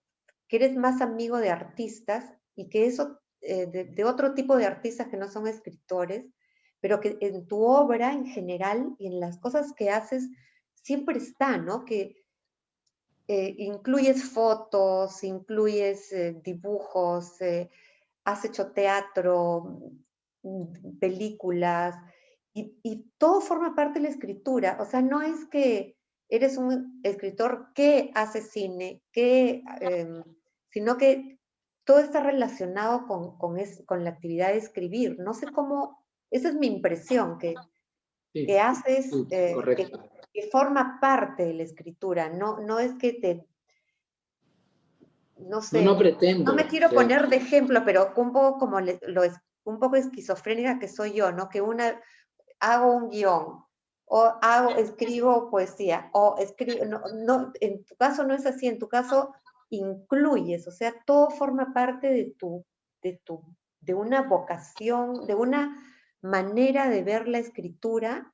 que eres más amigo de artistas y que eso, de otro tipo de artistas que no son escritores, pero que en tu obra en general y en las cosas que haces siempre está, ¿no? Que incluyes fotos, incluyes dibujos, has hecho teatro, películas, y todo forma parte de la escritura. O sea, no es que eres un escritor que hace cine, sino que todo está relacionado con la actividad de escribir. No sé cómo, esa es mi impresión, que Sí, haces, sí, correcto. que forma parte de la escritura. No, no es que no No, no sé, no me pretendo quiero ser. poner de ejemplo, pero un poco como un poco esquizofrénica que soy yo, ¿no? Que hago un guión, o escribo poesía, o escribo, no, no, en tu caso no es así, en tu caso incluyes, o sea, todo forma parte de tu, de una vocación, de una manera de ver la escritura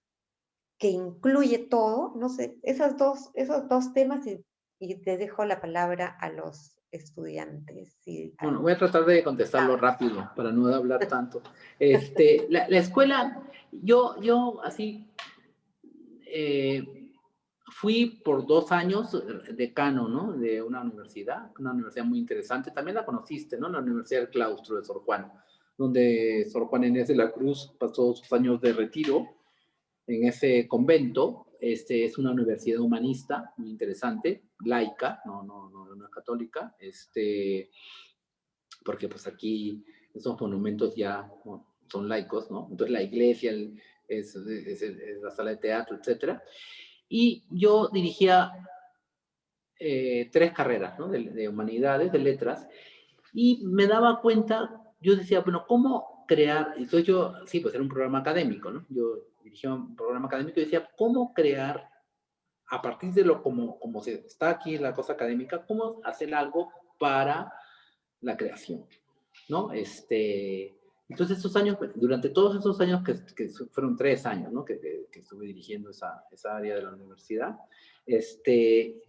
que incluye todo, no sé, esos dos temas y te dejo la palabra a los estudiantes y a Bueno, los voy a tratar de contestarlo invitados. rápido para no hablar tanto. La escuela, yo así fui por 2 años decano, ¿no? De una universidad muy interesante. También la conociste, ¿no? La Universidad del Claustro de Sor Juan, donde Sor Juan Inés de la Cruz pasó sus años de retiro en ese convento. Es una universidad humanista muy interesante, laica, no es católica, porque pues aquí esos monumentos ya son laicos, ¿no? Entonces la iglesia es la sala de teatro, etcétera. Y yo dirigía 3 carreras, ¿no? De humanidades, de letras, y me daba cuenta, yo decía, bueno, ¿cómo crear? Entonces yo, sí, pues era un programa académico, ¿no? Yo dirigía un programa académico y decía, ¿cómo crear, a partir de como se está aquí en la cosa académica, cómo hacer algo para la creación, ¿no? Entonces, durante todos esos años, que fueron 3 años, ¿no? Que estuve dirigiendo esa área de la universidad,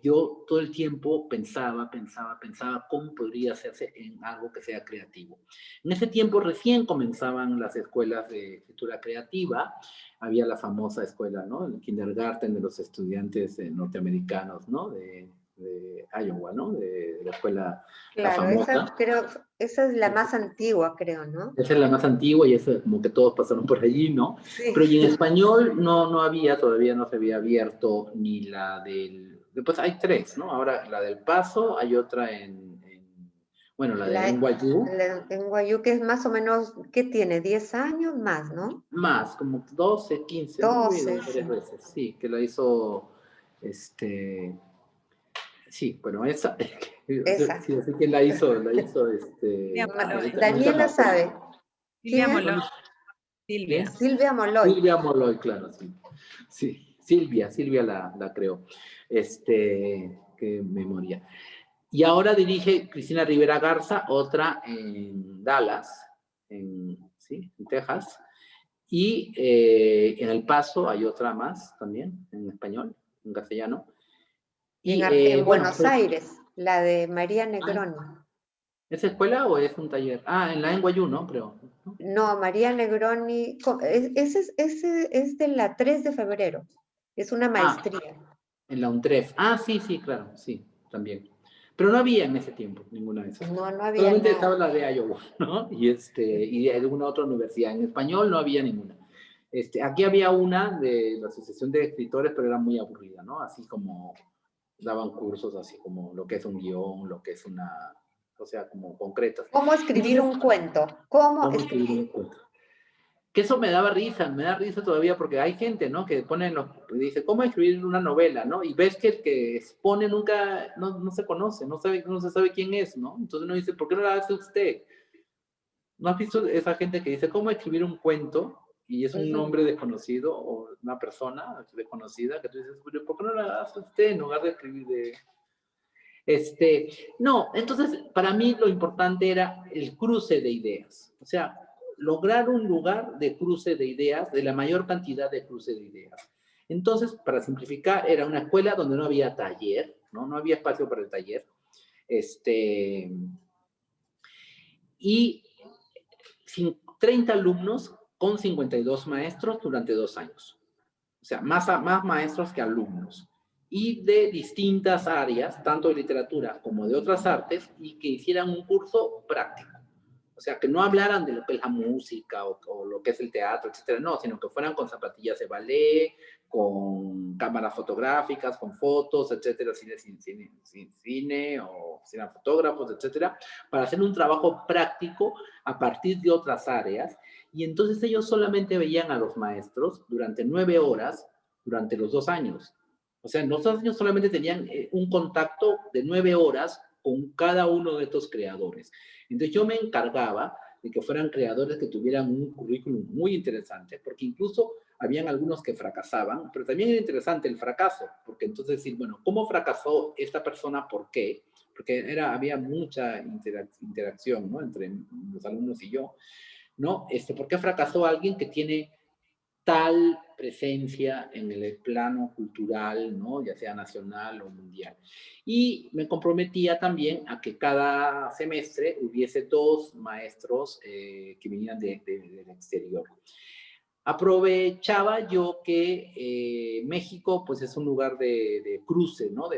yo todo el tiempo pensaba cómo podría hacerse en algo que sea creativo. En ese tiempo recién comenzaban las escuelas de escritura creativa, había la famosa escuela, ¿no? El kindergarten de los estudiantes norteamericanos, ¿no? De Iowa, ¿no? De la escuela, la Claro, famosa. esa es la más antigua, creo, ¿no? Esa es la más antigua y esa como que todos pasaron por allí, ¿no? Sí, Pero y en español no había, todavía no se había abierto ni la del... Después hay 3, ¿no? Ahora la del Paso, hay otra bueno, la de la, NYU, la en Guayú, que es más o menos, ¿qué tiene? 10 años más, ¿no? más, como 12, 15, ¿no? He ido 12, varias sí. veces, sí, que la hizo, sí, bueno, esa, Esa. sí, así que la hizo, Silvia Molloy. ahorita me Daniela acuerdo. sabe. Silvia ¿Quién es? Molloy. ¿Quién? Silvia. Silvia Moloy. Silvia Moloy, claro, sí. Sí, Silvia la creó. Qué memoria. Y ahora dirige Cristina Rivera Garza, otra en Dallas, sí, en Texas. Y en El Paso hay otra más también, en español, en castellano. Y Y en bueno, Buenos Aires, la de María ay, Negroni. ¿Es escuela o es un taller? Ah, en la NYU, ¿no? Creo, ¿no? No, María Negroni, ese es de la 3 de febrero, es una Ah, maestría. en la UNTREF. Ah, sí, sí, claro, sí, también. Pero no había en ese tiempo ninguna de esas. No, no había Solamente nada. estaba la de Iowa, ¿no? Y de alguna otra universidad. En español no había ninguna. Aquí había una de la Asociación de Escritores, pero era muy aburrida, ¿no? Así como daban cursos, así como lo que es un guión, lo que es una, o sea, como concretas. ¿Cómo escribir Entonces, un cuento? ¿Cómo ¿cómo escribir un escribir? cuento? Que eso me da risa todavía porque hay gente, ¿no? Que dice, ¿cómo escribir una novela, no? Y ves que el que expone nunca, no se conoce, no se sabe quién es, ¿no? Entonces uno dice, ¿por qué no la hace usted? ¿No has visto esa gente que dice, ¿cómo escribir un cuento? Y es un Ujú. nombre desconocido o una persona desconocida que tú dices, ¿por qué no la hace usted en lugar de escribir de... No, entonces para mí lo importante era el cruce de ideas, o sea, lograr un lugar de cruce de ideas, de la mayor cantidad de cruce de ideas. Entonces, para simplificar, era una escuela donde no había taller, ¿no? No había espacio para el taller, y 30 alumnos con 52 maestros durante 2 años. O sea, más maestros que alumnos, y de distintas áreas, tanto de literatura como de otras artes, y que hicieran un curso práctico. O sea, que no hablaran de lo que es la música o lo que es el teatro, etcétera, no, sino que fueran con zapatillas de ballet, con cámaras fotográficas, con fotos, etcétera, cine o cinefotógrafos, etcétera, para hacer un trabajo práctico a partir de otras áreas. Y entonces ellos solamente veían a los maestros durante 9 horas durante los 2 años. O sea, en los 2 años solamente tenían un contacto de 9 horas con cada uno de estos creadores. Entonces yo me encargaba de que fueran creadores que tuvieran un currículum muy interesante, porque incluso habían algunos que fracasaban, pero también era interesante el fracaso, porque entonces decir, bueno, ¿cómo fracasó esta persona? ¿Por qué? Porque había mucha interacción, ¿no? Entre los alumnos y yo, ¿no? ¿Por qué fracasó alguien que tiene tal presencia en el plano cultural, ¿no? Ya sea nacional o mundial? Y me comprometía también a que cada semestre hubiese 2 maestros que vinieran del exterior. Aprovechaba yo que México pues es un lugar de cruce, ¿no?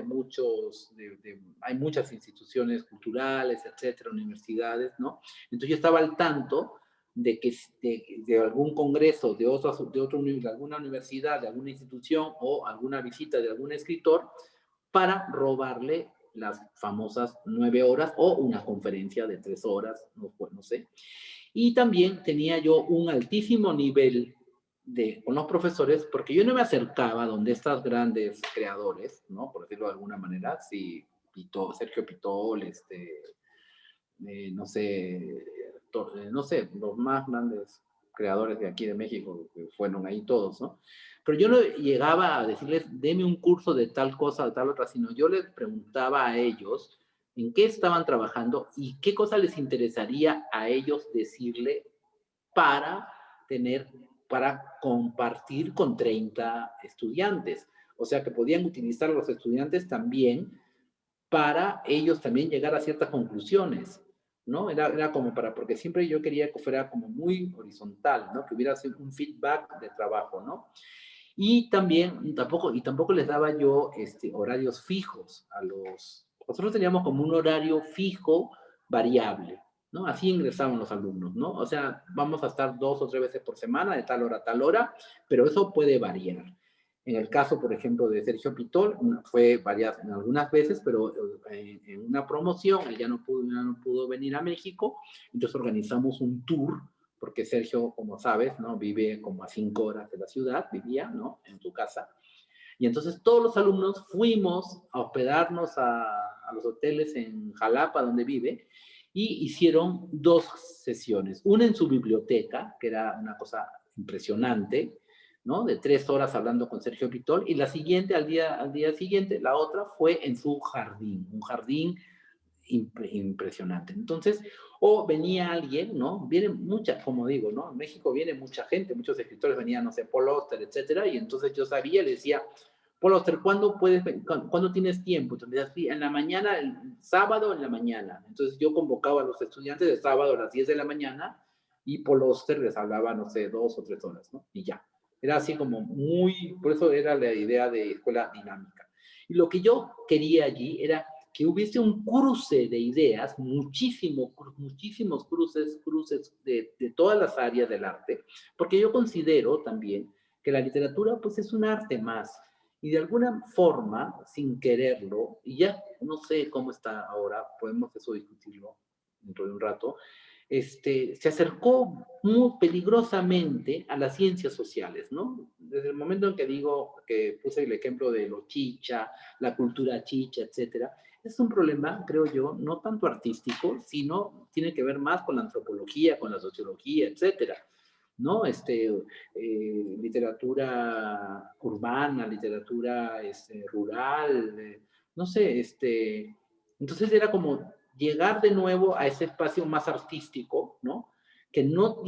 Hay muchas instituciones culturales, etcétera, universidades, ¿no? Entonces yo estaba al tanto de algún congreso, de alguna universidad, de alguna institución o alguna visita de algún escritor para robarle las famosas 9 horas o una conferencia de 3 horas, no sé. Y también tenía yo un altísimo nivel con los profesores, porque yo no me acercaba donde estos grandes creadores, ¿no? Por decirlo de alguna manera, sí, Sergio Pitol, no sé, los más grandes creadores de aquí de México, que fueron ahí todos, ¿no? Pero yo no llegaba a decirles, deme un curso de tal cosa, de tal otra, sino yo les preguntaba a ellos en qué estaban trabajando y qué cosa les interesaría a ellos decirle para para compartir con 30 estudiantes. O sea, que podían utilizar a los estudiantes también para ellos también llegar a ciertas conclusiones, ¿no? Era como porque siempre yo quería que fuera como muy horizontal, ¿no? Que hubiera un feedback de trabajo, ¿no? Y tampoco les daba yo horarios fijos nosotros teníamos como un horario fijo variable, ¿no? Así ingresaban los alumnos, ¿no? O sea, vamos a estar 2 o 3 veces por semana, de tal hora a tal hora, pero eso puede variar. En el caso, por ejemplo, de Sergio Pitol, fue algunas veces, pero en una promoción, él ya no pudo venir a México, entonces organizamos un tour, porque Sergio, como sabes, ¿no? Vive como a 5 horas de la ciudad, vivía, ¿no? En su casa. Y entonces todos los alumnos fuimos a hospedarnos a los hoteles en Jalapa, donde vive, y hicieron 2 sesiones. Una en su biblioteca, que era una cosa impresionante, ¿no? De 3 horas hablando con Sergio Pitol, y la siguiente, al día siguiente, la otra fue en su jardín, un jardín impresionante. Entonces, o venía alguien, ¿no? Vienen muchas, como digo, ¿no? En México viene mucha gente, muchos escritores venían, no sé, Paul Auster, etcétera, y entonces yo sabía, le decía, Paul Auster, ¿cuándo tienes tiempo? Entonces me decía, sí, en la mañana, el sábado en la mañana. Entonces yo convocaba a los estudiantes de sábado a las 10 de la mañana y Paul Auster les hablaba, no sé, 2 o 3 horas, ¿no? Y ya. Era así como muy, por eso era la idea de escuela dinámica. Y lo que yo quería allí era que hubiese un cruce de ideas, muchísimos cruces de todas las áreas del arte, porque yo considero también que la literatura pues es un arte más, y de alguna forma, sin quererlo, y ya no sé cómo está ahora, podemos eso discutirlo dentro de un rato, se acercó muy peligrosamente a las ciencias sociales, ¿no? Desde el momento en que digo, que puse el ejemplo de lo chicha, la cultura chicha, etcétera, es un problema, creo yo, no tanto artístico, sino tiene que ver más con la antropología, con la sociología, etcétera, ¿no? Literatura urbana, literatura rural, no sé, entonces era como llegar de nuevo a ese espacio más artístico, ¿no? Que no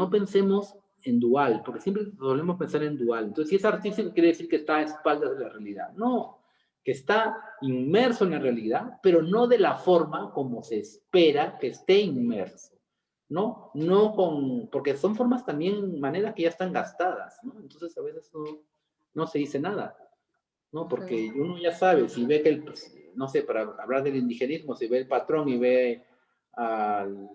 pensemos en dual, porque siempre solemos pensar en dual. Entonces, si es artístico, quiere decir que está a espaldas de la realidad. No, que está inmerso en la realidad, pero no de la forma como se espera que esté inmerso, ¿no? Porque son formas también, maneras que ya están gastadas, ¿no? Entonces, a veces no se dice nada, ¿no? Porque uno ya sabe, si ve que no sé, para hablar del indigenismo, si ve el patrón y ve al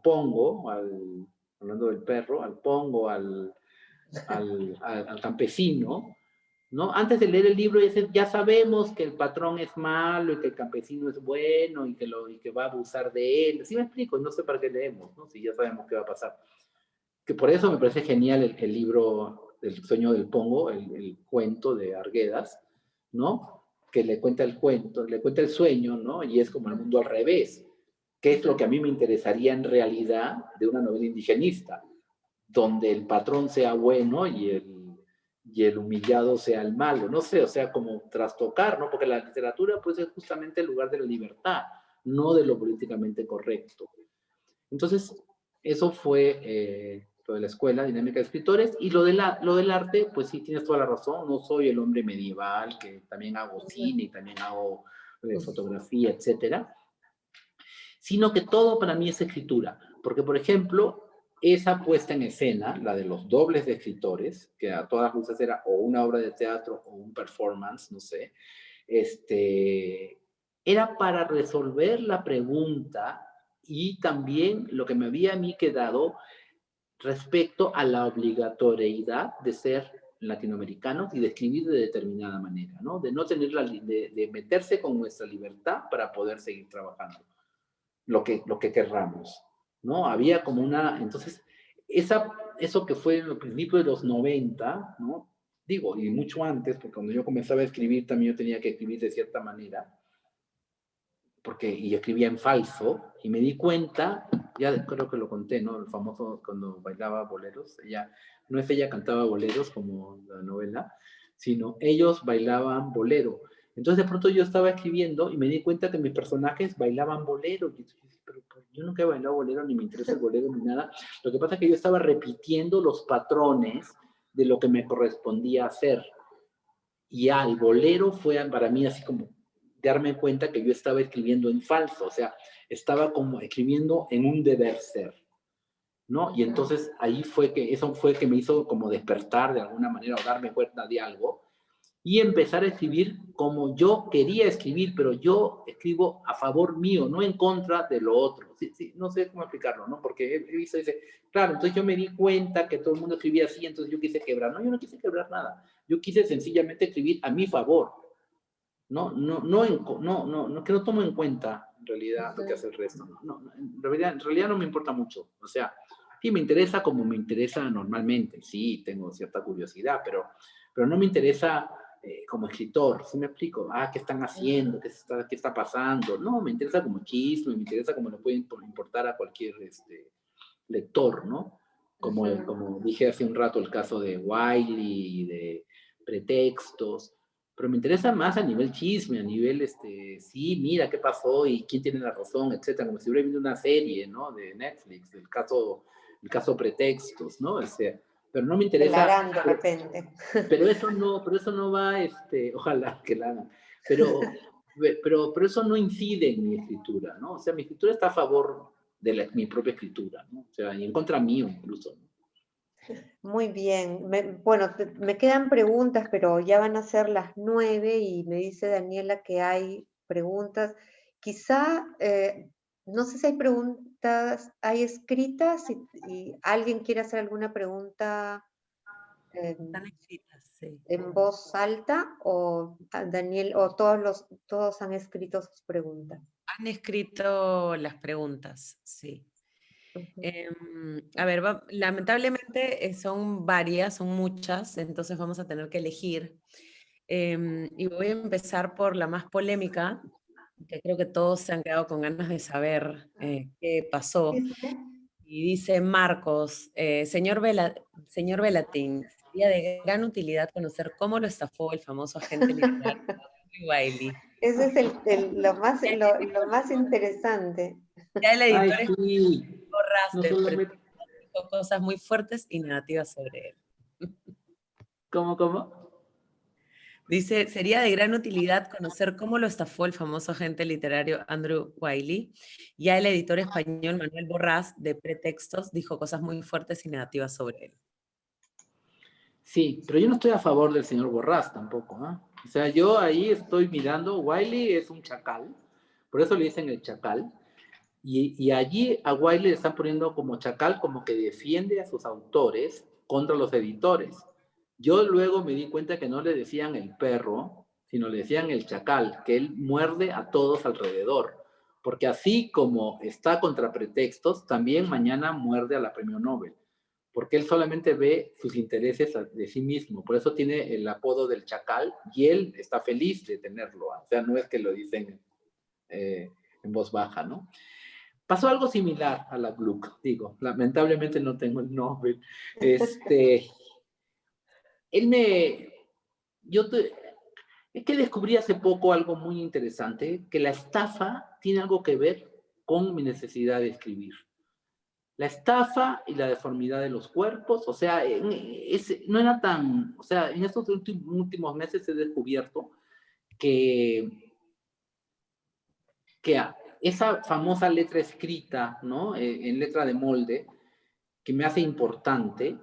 pongo, hablando del perro, al pongo, al campesino, ¿no? Antes de leer el libro ya sabemos que el patrón es malo y que el campesino es bueno y que va a abusar de él. ¿Sí me explico? No sé para qué leemos, ¿no? Si ya sabemos qué va a pasar. Que por eso me parece genial el libro El sueño del pongo, el cuento de Arguedas, ¿no? Que le cuenta el cuento, le cuenta el sueño, ¿no? Y es como el mundo al revés. ¿Qué es lo que a mí me interesaría en realidad de una novela indigenista? Donde el patrón sea bueno y el humillado sea el malo, no sé, o sea, como trastocar, ¿no? Porque la literatura, pues, es justamente el lugar de la libertad, no de lo políticamente correcto. Entonces, eso fue lo de la escuela, Dinámica de Escritores, y lo del arte, pues sí, tienes toda la razón, no soy el hombre medieval, que también hago cine y también hago fotografía, etcétera, sino que todo para mí es escritura, porque, por ejemplo, esa puesta en escena, la de los dobles de escritores, que a todas luces era o una obra de teatro o un performance, no sé, era para resolver la pregunta y también lo que me había a mí quedado respecto a la obligatoriedad de ser latinoamericanos y de escribir de determinada manera, ¿no? De no tener de meterse con nuestra libertad para poder seguir trabajando lo que querramos, ¿no? Había como entonces, eso que fue en el principio de los 90, ¿no? Digo, y mucho antes, porque cuando yo comenzaba a escribir también yo tenía que escribir de cierta manera, y escribía en falso, y me di cuenta, ya creo que lo conté, ¿no? El famoso cuando bailaba boleros, no es ella cantaba boleros como la novela, sino ellos bailaban bolero. Entonces de pronto yo estaba escribiendo y me di cuenta que mis personajes bailaban bolero. Pero yo nunca he bailado bolero, ni me interesa el bolero, ni nada. Lo que pasa es que yo estaba repitiendo los patrones de lo que me correspondía hacer. Y el bolero fue para mí así como darme cuenta que yo estaba escribiendo en falso, o sea, estaba como escribiendo en un deber ser, ¿no? Y entonces eso fue que me hizo como despertar de alguna manera o darme cuenta de algo y empezar a escribir como yo quería escribir, pero yo escribo a favor mío, no en contra de lo otro. Sí, sí, no sé cómo explicarlo, ¿no? Porque he visto, claro, entonces yo me di cuenta que todo el mundo escribía así, entonces yo quise quebrar. No, yo no quise quebrar nada. Yo quise sencillamente escribir a mi favor. Que no tomo en cuenta en realidad lo que hace el resto. En realidad no me importa mucho. O sea, sí me interesa como me interesa normalmente. Sí, tengo cierta curiosidad, pero no me interesa como escritor. ¿Sí me explico? ¿Qué están haciendo? ¿Qué está pasando? No, me interesa como chisme, me interesa como le puede importar a cualquier lector, ¿no? Como dije hace un rato, el caso de Wiley, de Pretextos, pero me interesa más a nivel chisme, a nivel, sí, mira qué pasó y quién tiene la razón, etcétera, como si hubiera visto una serie, ¿no? De Netflix, el caso Pretextos, ¿no? pero no me interesa. La harán de repente. Pero eso no va, ojalá que la hagan, pero eso no incide en mi escritura, ¿no? O sea, mi escritura está a favor de mi propia escritura, ¿no? O sea, y en contra mío incluso, ¿no? Muy bien. Bueno, me quedan preguntas, pero ya van a ser las 9 y me dice Daniela que hay preguntas. Quizá, no sé si hay preguntas, hay escritas y alguien quiere hacer alguna pregunta Están escritas, sí. en voz alta o Daniel o todos han escrito sus preguntas. Han escrito las preguntas, sí. A ver, lamentablemente son varias, son muchas, entonces vamos a tener que elegir. Y voy a empezar por la más polémica, que creo que todos se han quedado con ganas de saber qué pasó. Y dice Marcos, señor Velatín, sería de gran utilidad conocer cómo lo estafó el famoso agente literario Andrew Wiley. Ese es lo más interesante. Ya el editor Ay, sí. Borras dijo cosas muy fuertes y negativas sobre él. ¿Cómo? Dice, sería de gran utilidad conocer cómo lo estafó el famoso agente literario Andrew Wiley. Ya el editor español Manuel Borrás, de Pretextos, dijo cosas muy fuertes y negativas sobre él. Sí, pero yo no estoy a favor del señor Borrás tampoco, ¿eh? O sea, yo ahí estoy mirando, Wiley es un chacal, por eso le dicen el chacal, y allí a Wiley le están poniendo como chacal, como que defiende a sus autores contra los editores. Yo luego me di cuenta que no le decían el perro, sino le decían el chacal, que él muerde a todos alrededor, porque así como está contra Pretextos, también mañana muerde a la Premio Nobel, porque él solamente ve sus intereses de sí mismo, por eso tiene el apodo del chacal, y él está feliz de tenerlo, o sea, no es que lo dicen en voz baja, ¿no? Pasó algo similar a la Gluck, digo, lamentablemente no tengo el Nobel. Es que descubrí hace poco algo muy interesante, que la estafa tiene algo que ver con mi necesidad de escribir. La estafa y la deformidad de los cuerpos, o sea, no era tan, o sea, en estos últimos meses he descubierto que esa famosa letra escrita, ¿no? En letra de molde, que me hace importante,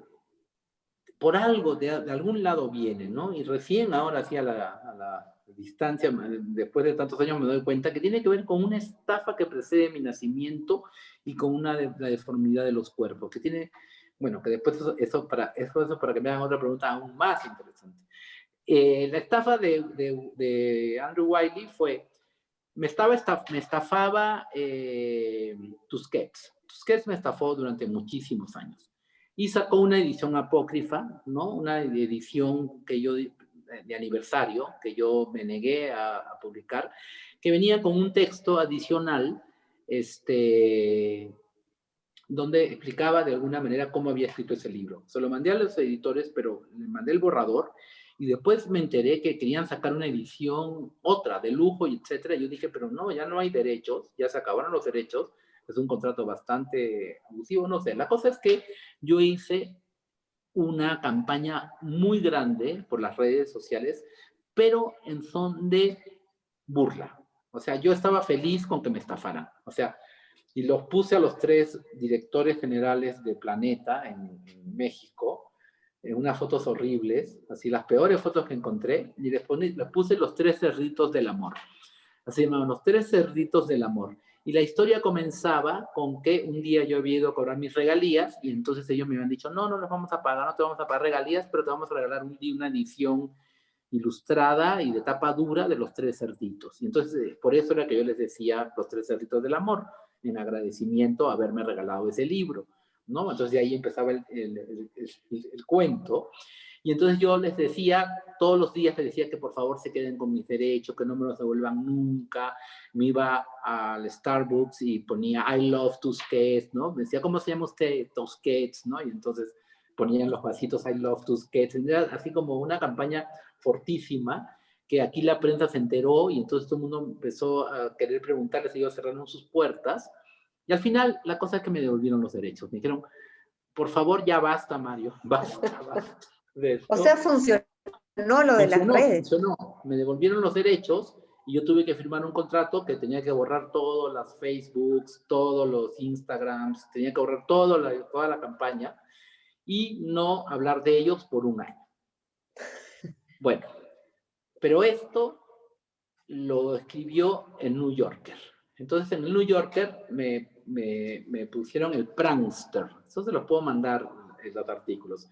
por algo, de algún lado viene, ¿no? Y recién ahora, sí, a la distancia, después de tantos años, me doy cuenta que tiene que ver con una estafa que precede mi nacimiento y con la deformidad de los cuerpos, que tiene, bueno, que después eso para que me hagan otra pregunta aún más interesante. La estafa de Andrew Wiley fue, me estafaba Tusquets. Tusquets me estafó durante muchísimos años. Y sacó una edición apócrifa, ¿no? Una edición que yo, de aniversario, que yo me negué a publicar, que venía con un texto adicional, donde explicaba de alguna manera cómo había escrito ese libro. Se lo mandé a los editores, pero le mandé el borrador, y después me enteré que querían sacar una edición, otra, de lujo, y etcétera. Yo dije, pero no, ya no hay derechos, ya se acabaron los derechos, es un contrato bastante abusivo, no sé. La cosa es que yo hice una campaña muy grande por las redes sociales, pero en son de burla. O sea, yo estaba feliz con que me estafaran. O sea, y los puse a los 3 directores generales de Planeta en México, en unas fotos horribles, así las peores fotos que encontré, y les puse los 3 cerditos del amor. Así llamaban, los 3 cerditos del amor. Y la historia comenzaba con que un día yo había ido a cobrar mis regalías, y entonces ellos me habían dicho, no los vamos a pagar, no te vamos a pagar regalías, pero te vamos a regalar una edición ilustrada y de tapa dura de los 3 cerditos. Y entonces, por eso era que yo les decía los 3 cerditos del amor, en agradecimiento a haberme regalado ese libro, ¿no? Entonces de ahí empezaba el cuento. Y entonces yo les decía, todos los días les decía que por favor se queden con mis derechos, que no me los devuelvan nunca. Me iba al Starbucks y ponía I love Tusquets, ¿no? Me decía, ¿cómo se llama usted? Tusquets, ¿no? Y entonces ponían los vasitos I love Tusquets. Era así como una campaña fortísima, que aquí la prensa se enteró y entonces todo el mundo empezó a querer preguntarles, ellos cerraron sus puertas. Y al final la cosa es que me devolvieron los derechos. Me dijeron, por favor, ya basta, Mario, basta de esto. O sea, funcionó lo de las redes. Funcionó. Me devolvieron los derechos y yo tuve que firmar un contrato que tenía que borrar todas las Facebooks, todos los Instagrams, tenía que borrar toda la campaña y no hablar de ellos por un año. Bueno, pero esto lo escribió el New Yorker. Entonces en el New Yorker me pusieron el prankster. Eso se los puedo mandar en los artículos.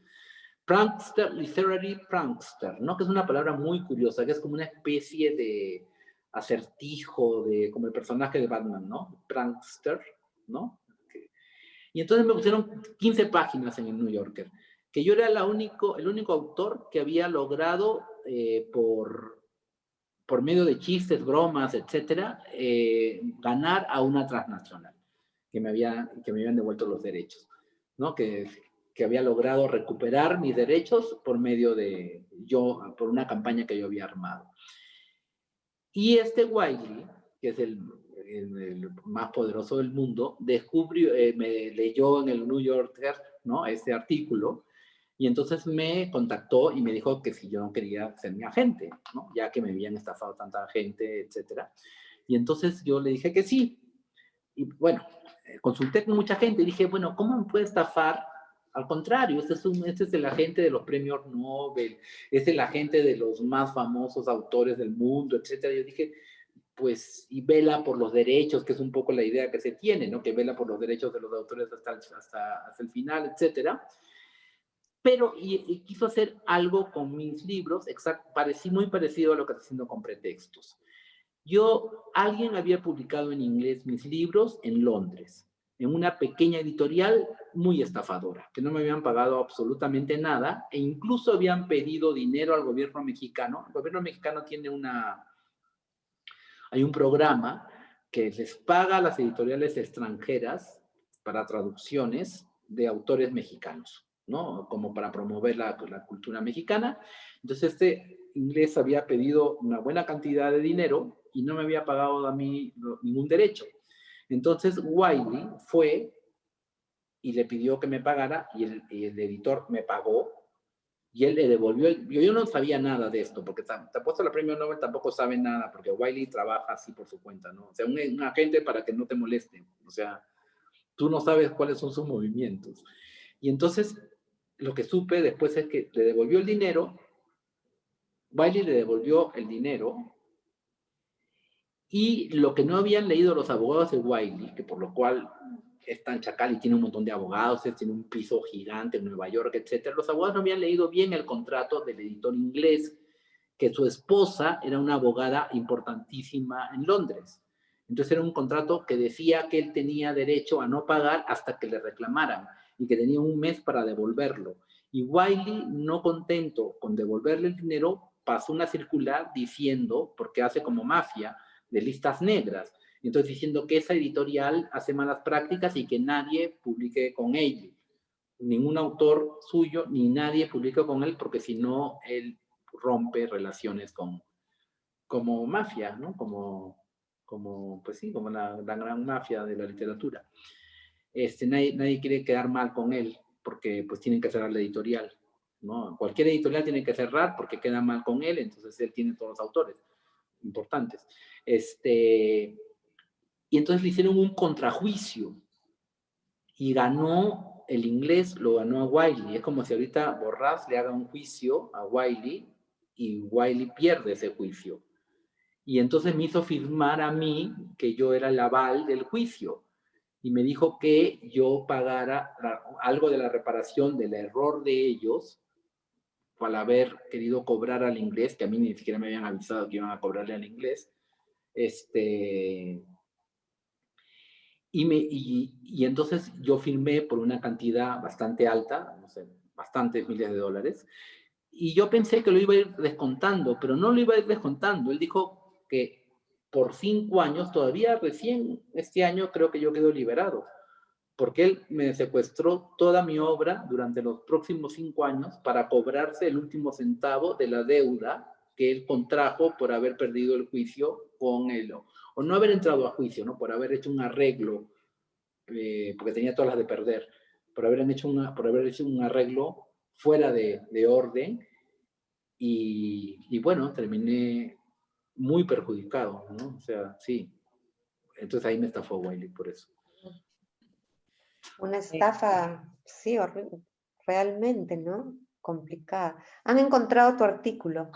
Prankster, literary prankster, ¿no? Que es una palabra muy curiosa, que es como una especie de acertijo, como el personaje de Batman, ¿no? Prankster, ¿no? Y entonces me pusieron 15 páginas en el New Yorker, que yo era el único autor que había logrado por medio de chistes, bromas, etcétera, ganar a una transnacional que me habían devuelto los derechos, ¿no? Que había logrado recuperar mis derechos por medio por una campaña que yo había armado. Y este Wiley, que es el más poderoso del mundo, me leyó en el New Yorker, ¿no? Este artículo, y entonces me contactó y me dijo que si yo no quería ser mi agente, ¿no? Ya que me habían estafado tanta gente, etcétera. Y entonces yo le dije que sí. Y bueno, consulté con mucha gente y dije, bueno, ¿cómo me puede estafar? Al contrario, este es el agente de los premios Nobel, es el agente de los más famosos autores del mundo, etcétera. Yo dije, pues, y vela por los derechos, que es un poco la idea que se tiene, ¿no? Que vela por los derechos de los autores hasta el final, etcétera. Pero y quiso hacer algo con mis libros, muy parecido a lo que está haciendo con Pretextos. Alguien había publicado en inglés mis libros en Londres, en una pequeña editorial muy estafadora, que no me habían pagado absolutamente nada, e incluso habían pedido dinero al gobierno mexicano. El gobierno mexicano tiene hay un programa que les paga a las editoriales extranjeras para traducciones de autores mexicanos, ¿no? Como para promover la cultura mexicana. Entonces este inglés había pedido una buena cantidad de dinero y no me había pagado a mí ningún derecho. Entonces Wiley fue y le pidió que me pagara y el editor me pagó y él le devolvió. Yo no sabía nada de esto, porque te apuesto al premio Nobel tampoco sabe nada, porque Wiley trabaja así por su cuenta, ¿no? O sea, un agente para que no te molesten. O sea, tú no sabes cuáles son sus movimientos. Y entonces, lo que supe después es que le devolvió el dinero, Wiley le devolvió el dinero, y lo que no habían leído los abogados de Wiley, que por lo cual es tan chacal y tiene un montón de abogados, tiene un piso gigante en Nueva York, etcétera. Los abogados no habían leído bien el contrato del editor inglés, que su esposa era una abogada importantísima en Londres. Entonces era un contrato que decía que él tenía derecho a no pagar hasta que le reclamaran y que tenía un mes para devolverlo. Y Wiley, no contento con devolverle el dinero, pasó una circular diciendo, porque hace como mafia, de listas negras. Entonces diciendo que esa editorial hace malas prácticas y que nadie publique con él. Ningún autor suyo ni nadie publica con él, porque si no, él rompe relaciones como mafia, ¿no? Pues sí, como la gran mafia de la literatura. Nadie quiere quedar mal con él, porque pues tienen que cerrar la editorial, ¿no? Cualquier editorial tiene que cerrar porque queda mal con él, entonces él tiene todos los autores importantes. Y entonces le hicieron un contrajuicio y ganó el inglés, lo ganó a Wiley. Es como si ahorita Borrás le haga un juicio a Wiley y Wiley pierde ese juicio. Y entonces me hizo firmar a mí que yo era el aval del juicio y me dijo que yo pagara algo de la reparación del error de ellos al haber querido cobrar al inglés, que a mí ni siquiera me habían avisado que iban a cobrarle al inglés. Y entonces yo firmé por una cantidad bastante alta, no sé, bastantes miles de dólares, y yo pensé que lo iba a ir descontando, pero no lo iba a ir descontando. Él dijo que por 5 años, todavía recién este año creo que yo quedo liberado, porque él me secuestró toda mi obra durante los próximos 5 años para cobrarse el último centavo de la deuda que él contrajo por haber perdido el juicio con él, o no haber entrado a juicio, ¿no? Por haber hecho un arreglo, porque tenía todas las de perder, por haber hecho un arreglo fuera de orden, y bueno, terminé muy perjudicado, ¿no? O sea, sí. Entonces ahí me estafó Wiley por eso. Una estafa, sí, realmente, ¿no? Complicada. Han encontrado tu artículo.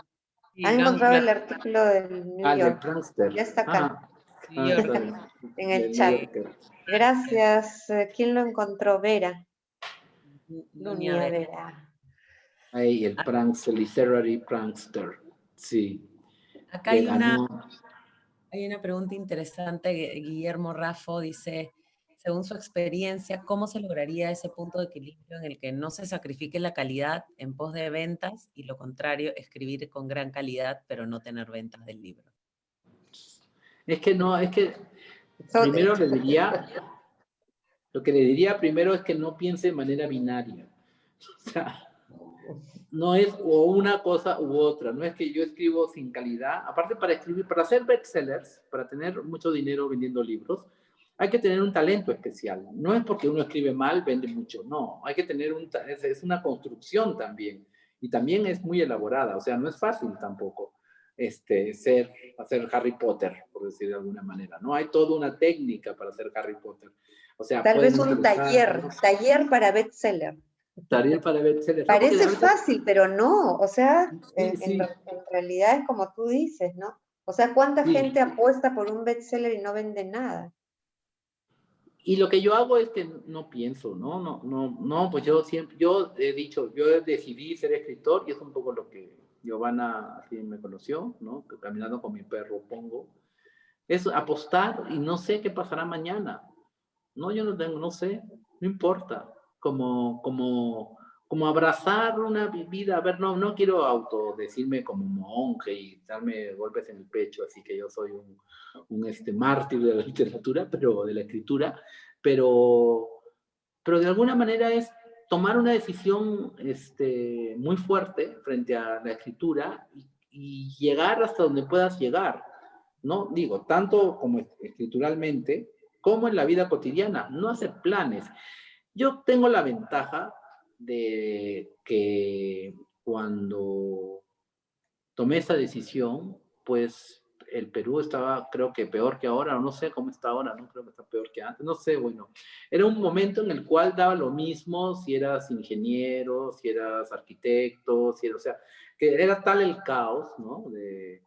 Sí, Han encontrado el artículo del New Del York. prankster. Ya está acá, New York. Está bien. en el Del chat. New Yorker. Gracias. ¿Quién lo encontró? Vera. Nuña Nuña Vera. Vera. Ahí, el prankster, literary prankster. Sí. Acá Le ganó. hay una pregunta interesante. Guillermo Raffo dice, según su experiencia, ¿cómo se lograría ese punto de equilibrio en el que no se sacrifique la calidad en pos de ventas y lo contrario, escribir con gran calidad pero no tener ventas del libro? Es que primero le diría, lo que le diría primero es que no piense de manera binaria. O sea, no es o una cosa u otra, no es que yo escribo sin calidad. Aparte, para escribir, para hacer bestsellers, para tener mucho dinero vendiendo libros, hay que tener un talento especial. No es porque uno escribe mal, vende mucho, no. Hay que tener es una construcción también. Y también es muy elaborada, o sea, no es fácil tampoco hacer Harry Potter, por decir de alguna manera. No hay toda una técnica para hacer Harry Potter. O sea, Tal vez pueden un utilizar taller para bestseller. taller para bestsellers. No, porque Parece a veces, fácil, pero no. O sea, sí, sí, en realidad es como tú dices, ¿no? O sea, ¿cuánta sí. gente apuesta por un bestseller y no vende nada? Y lo que yo hago es que no pienso, no, pues yo he dicho, yo decidí ser escritor y es un poco lo que Giovanna así me conoció, ¿no? Que caminando con mi perro pongo, es apostar y no sé qué pasará mañana, no, yo no sé, no importa, como abrazar una vida, a ver, no quiero autodecirme como monje y darme golpes en el pecho, así que yo soy un mártir de la literatura, pero de la escritura, pero de alguna manera es tomar una decisión muy fuerte frente a la escritura y llegar hasta donde puedas llegar, ¿no? Digo, tanto como escrituralmente, como en la vida cotidiana, no hacer planes. Yo tengo la ventaja de que cuando tomé esa decisión, pues el Perú estaba, creo que peor que ahora, o no sé cómo está ahora, no creo que está peor que antes, no sé, bueno, era un momento en el cual daba lo mismo si eras ingeniero, si eras arquitecto, o sea, que era tal el caos, ¿no?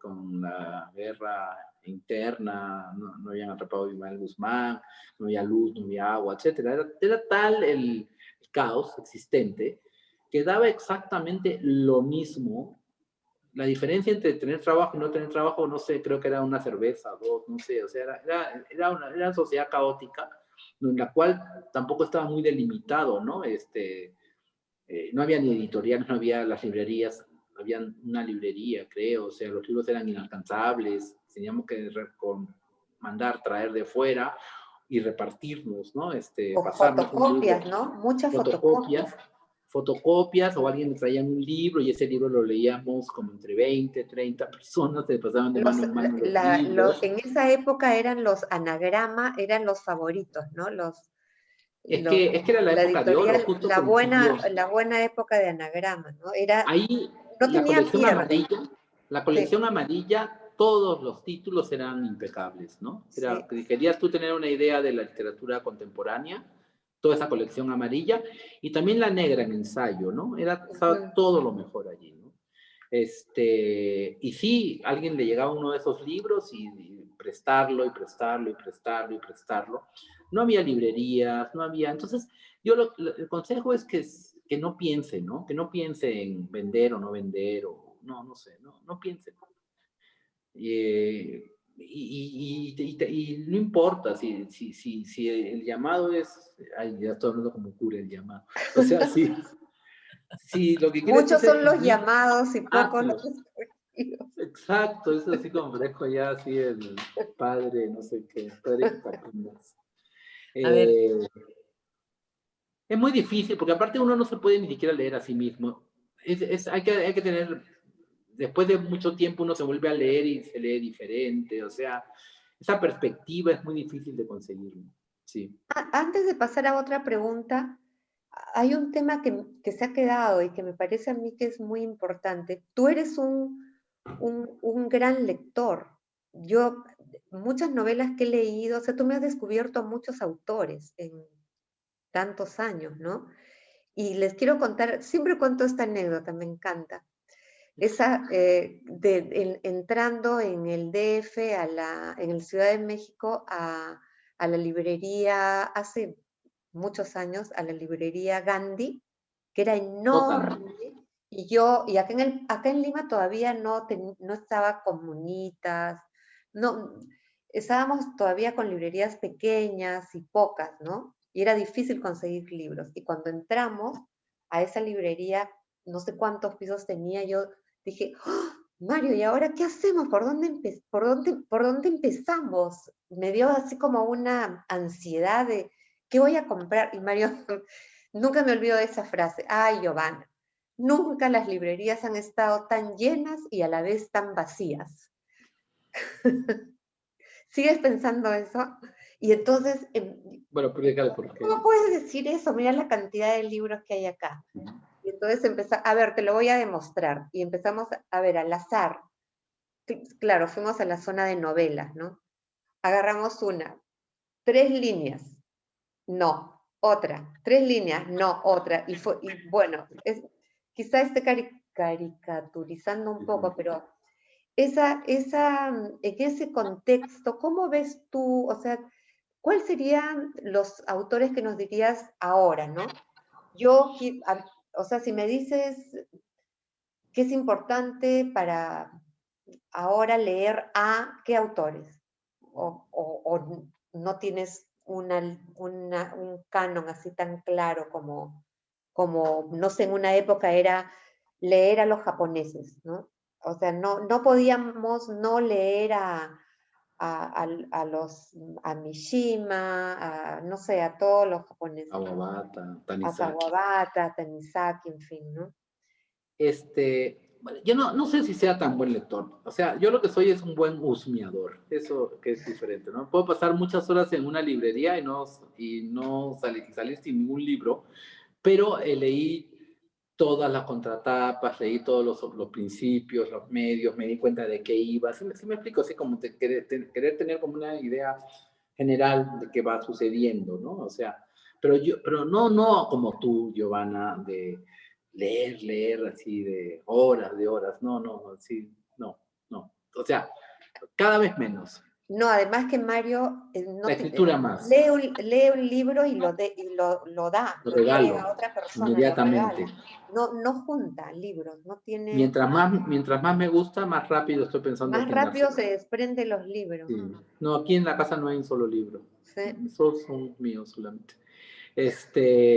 Con la guerra interna, no habían atrapado a Ismael Guzmán, no había luz, no había agua, etcétera, era tal el caos existente que daba exactamente lo mismo. La diferencia entre tener trabajo y no tener trabajo, no sé, creo que era una cerveza, dos, no sé, o sea, era una sociedad caótica en la cual tampoco estaba muy delimitado, ¿no? No había ni editoriales, no había las librerías, había una librería, creo, o sea, los libros eran inalcanzables, teníamos que mandar, traer de fuera y repartirnos, ¿no? O Pasarnos un libro, fotocopias, ¿no? Muchas fotocopias, fotocopias. o alguien traía un libro y ese libro lo leíamos como entre 20, 30 personas, se pasaban de mano en mano los libros. En esa época eran los anagrama, eran los favoritos, ¿no? Es que era la La época de oro, editorial, justo coincidió. la buena época de anagrama, ¿no? Ahí No tenía pierde. la Sí, colección amarilla, todos los títulos eran impecables, ¿no? sí. Si querías tú tener una idea de la literatura contemporánea, toda esa colección amarilla, y también la negra en ensayo, ¿no? Estaba todo lo mejor allí, ¿no? Y sí, alguien le llegaba uno de esos libros y prestarlo, y prestarlo, y prestarlo, y prestarlo. No había librerías, no había. Entonces, el consejo es que no piense, ¿no? Que no piense en vender o no vender, no sé, no piense. Y no importa si el llamado es. Ay, ya estoy hablando como cura el llamado. O sea, si lo que quieres Muchos es son los escribir. llamados y pocos los Hazlo. escogidos. Exacto, es así como parezco ya así el padre, no sé qué, padre Quitacunas. A ver, Es muy difícil, porque aparte uno no se puede ni siquiera leer a sí mismo. Hay que tener, después de mucho tiempo uno se vuelve a leer y se lee diferente, o sea, esa perspectiva es muy difícil de conseguir, sí. Antes de pasar a otra pregunta, hay un tema que se ha quedado y que me parece a mí que es muy importante. Tú eres un gran lector. Yo, muchas novelas que he leído, o sea, tú me has descubierto a muchos autores en tantos años, ¿no? Y les quiero contar, siempre cuento esta anécdota, me encanta. Esa, entrando en el DF, en el Ciudad de México, a la librería, hace muchos años, a la librería Gandhi, que era enorme, y acá en Lima todavía no estaba Comunitas, no, estábamos todavía con librerías pequeñas y pocas, ¿no? Y era difícil conseguir libros. Y cuando entramos a esa librería, no sé cuántos pisos tenía, yo dije, ¡oh, Mario, ¿y ahora qué hacemos? ¿Por dónde empezamos? Me dio así como una ansiedad de, ¿qué voy a comprar? Y Mario, nunca me olvido de esa frase, ay, Giovanna, nunca las librerías han estado tan llenas y a la vez tan vacías. ¿Sigues pensando eso? Y entonces, Bueno, explícale por qué. ¿cómo puedes decir eso? Mira la cantidad de libros que hay acá. Y entonces a ver, te lo voy a demostrar. Y empezamos a ver al azar. Claro, fuimos a la zona de novelas, ¿no? Agarramos una, 3 líneas, no, otra, 3 líneas, no, otra. Y bueno, quizá esté caricaturizando un poco, pero en ese contexto, ¿cómo ves tú, o sea, cuáles serían los autores que nos dirías ahora, ¿no? O sea, si me dices que es importante para ahora leer a qué autores, o no tienes un canon así tan claro como, no sé, en una época era leer a los japoneses, ¿no? O sea, no podíamos no leer a Mishima, no sé, a todos los japoneses. Kawabata, A Tanizaki. Kawabata, Tanizaki, en fin, ¿no? Bueno, yo no sé si sea tan buen lector. O sea, yo lo que soy es un buen husmeador. Eso que es diferente, ¿no? Puedo pasar muchas horas en una librería y no salir sin ningún libro, pero leí todas las contratapas, leí todos los principios, los medios, me di cuenta de qué iba. Sí me explico, así como querer tener como una idea general de qué va sucediendo, ¿no? O sea, pero no como tú, Giovanna, de leer así de horas, no, así, no. O sea, cada vez menos. No, además que Mario La escritura más, lee un libro y lo da, lo lo entrega regalo a otra persona, lo inmediatamente. regala. No junta libros, no tiene... Mientras más me gusta, más rápido estoy pensando a Más quién rápido dárselo. se desprende los libros. Sí. No, aquí en la casa no hay un solo libro. ¿Sí? Esos son míos solamente.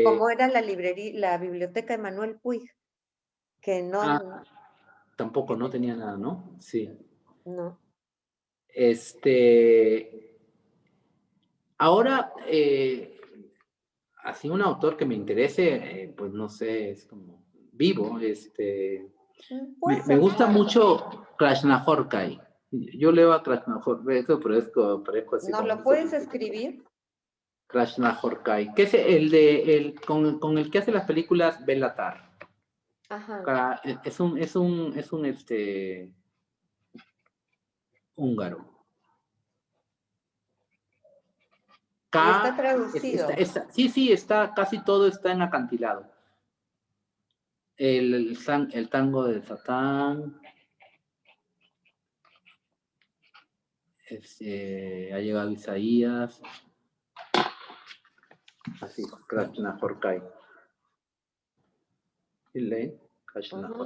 Como era la biblioteca de Manuel Puig, que no... Tampoco, no tenía nada, ¿no? Sí. No. Ahora, así un autor que me interese, pues no sé, es como vivo, Puede me ser. gusta mucho Krishnahorkai. Yo leo a Krishnahorkai, eso parezco así ¿Nos como lo puedes escribir? Krishnahorkai, que es con el que hace las películas Belatar. Ajá. Es un húngaro. Y está traducido. Sí, casi todo está en acantilado. El tango de Satán, ha llegado Isaías, así, Krishnahorkai.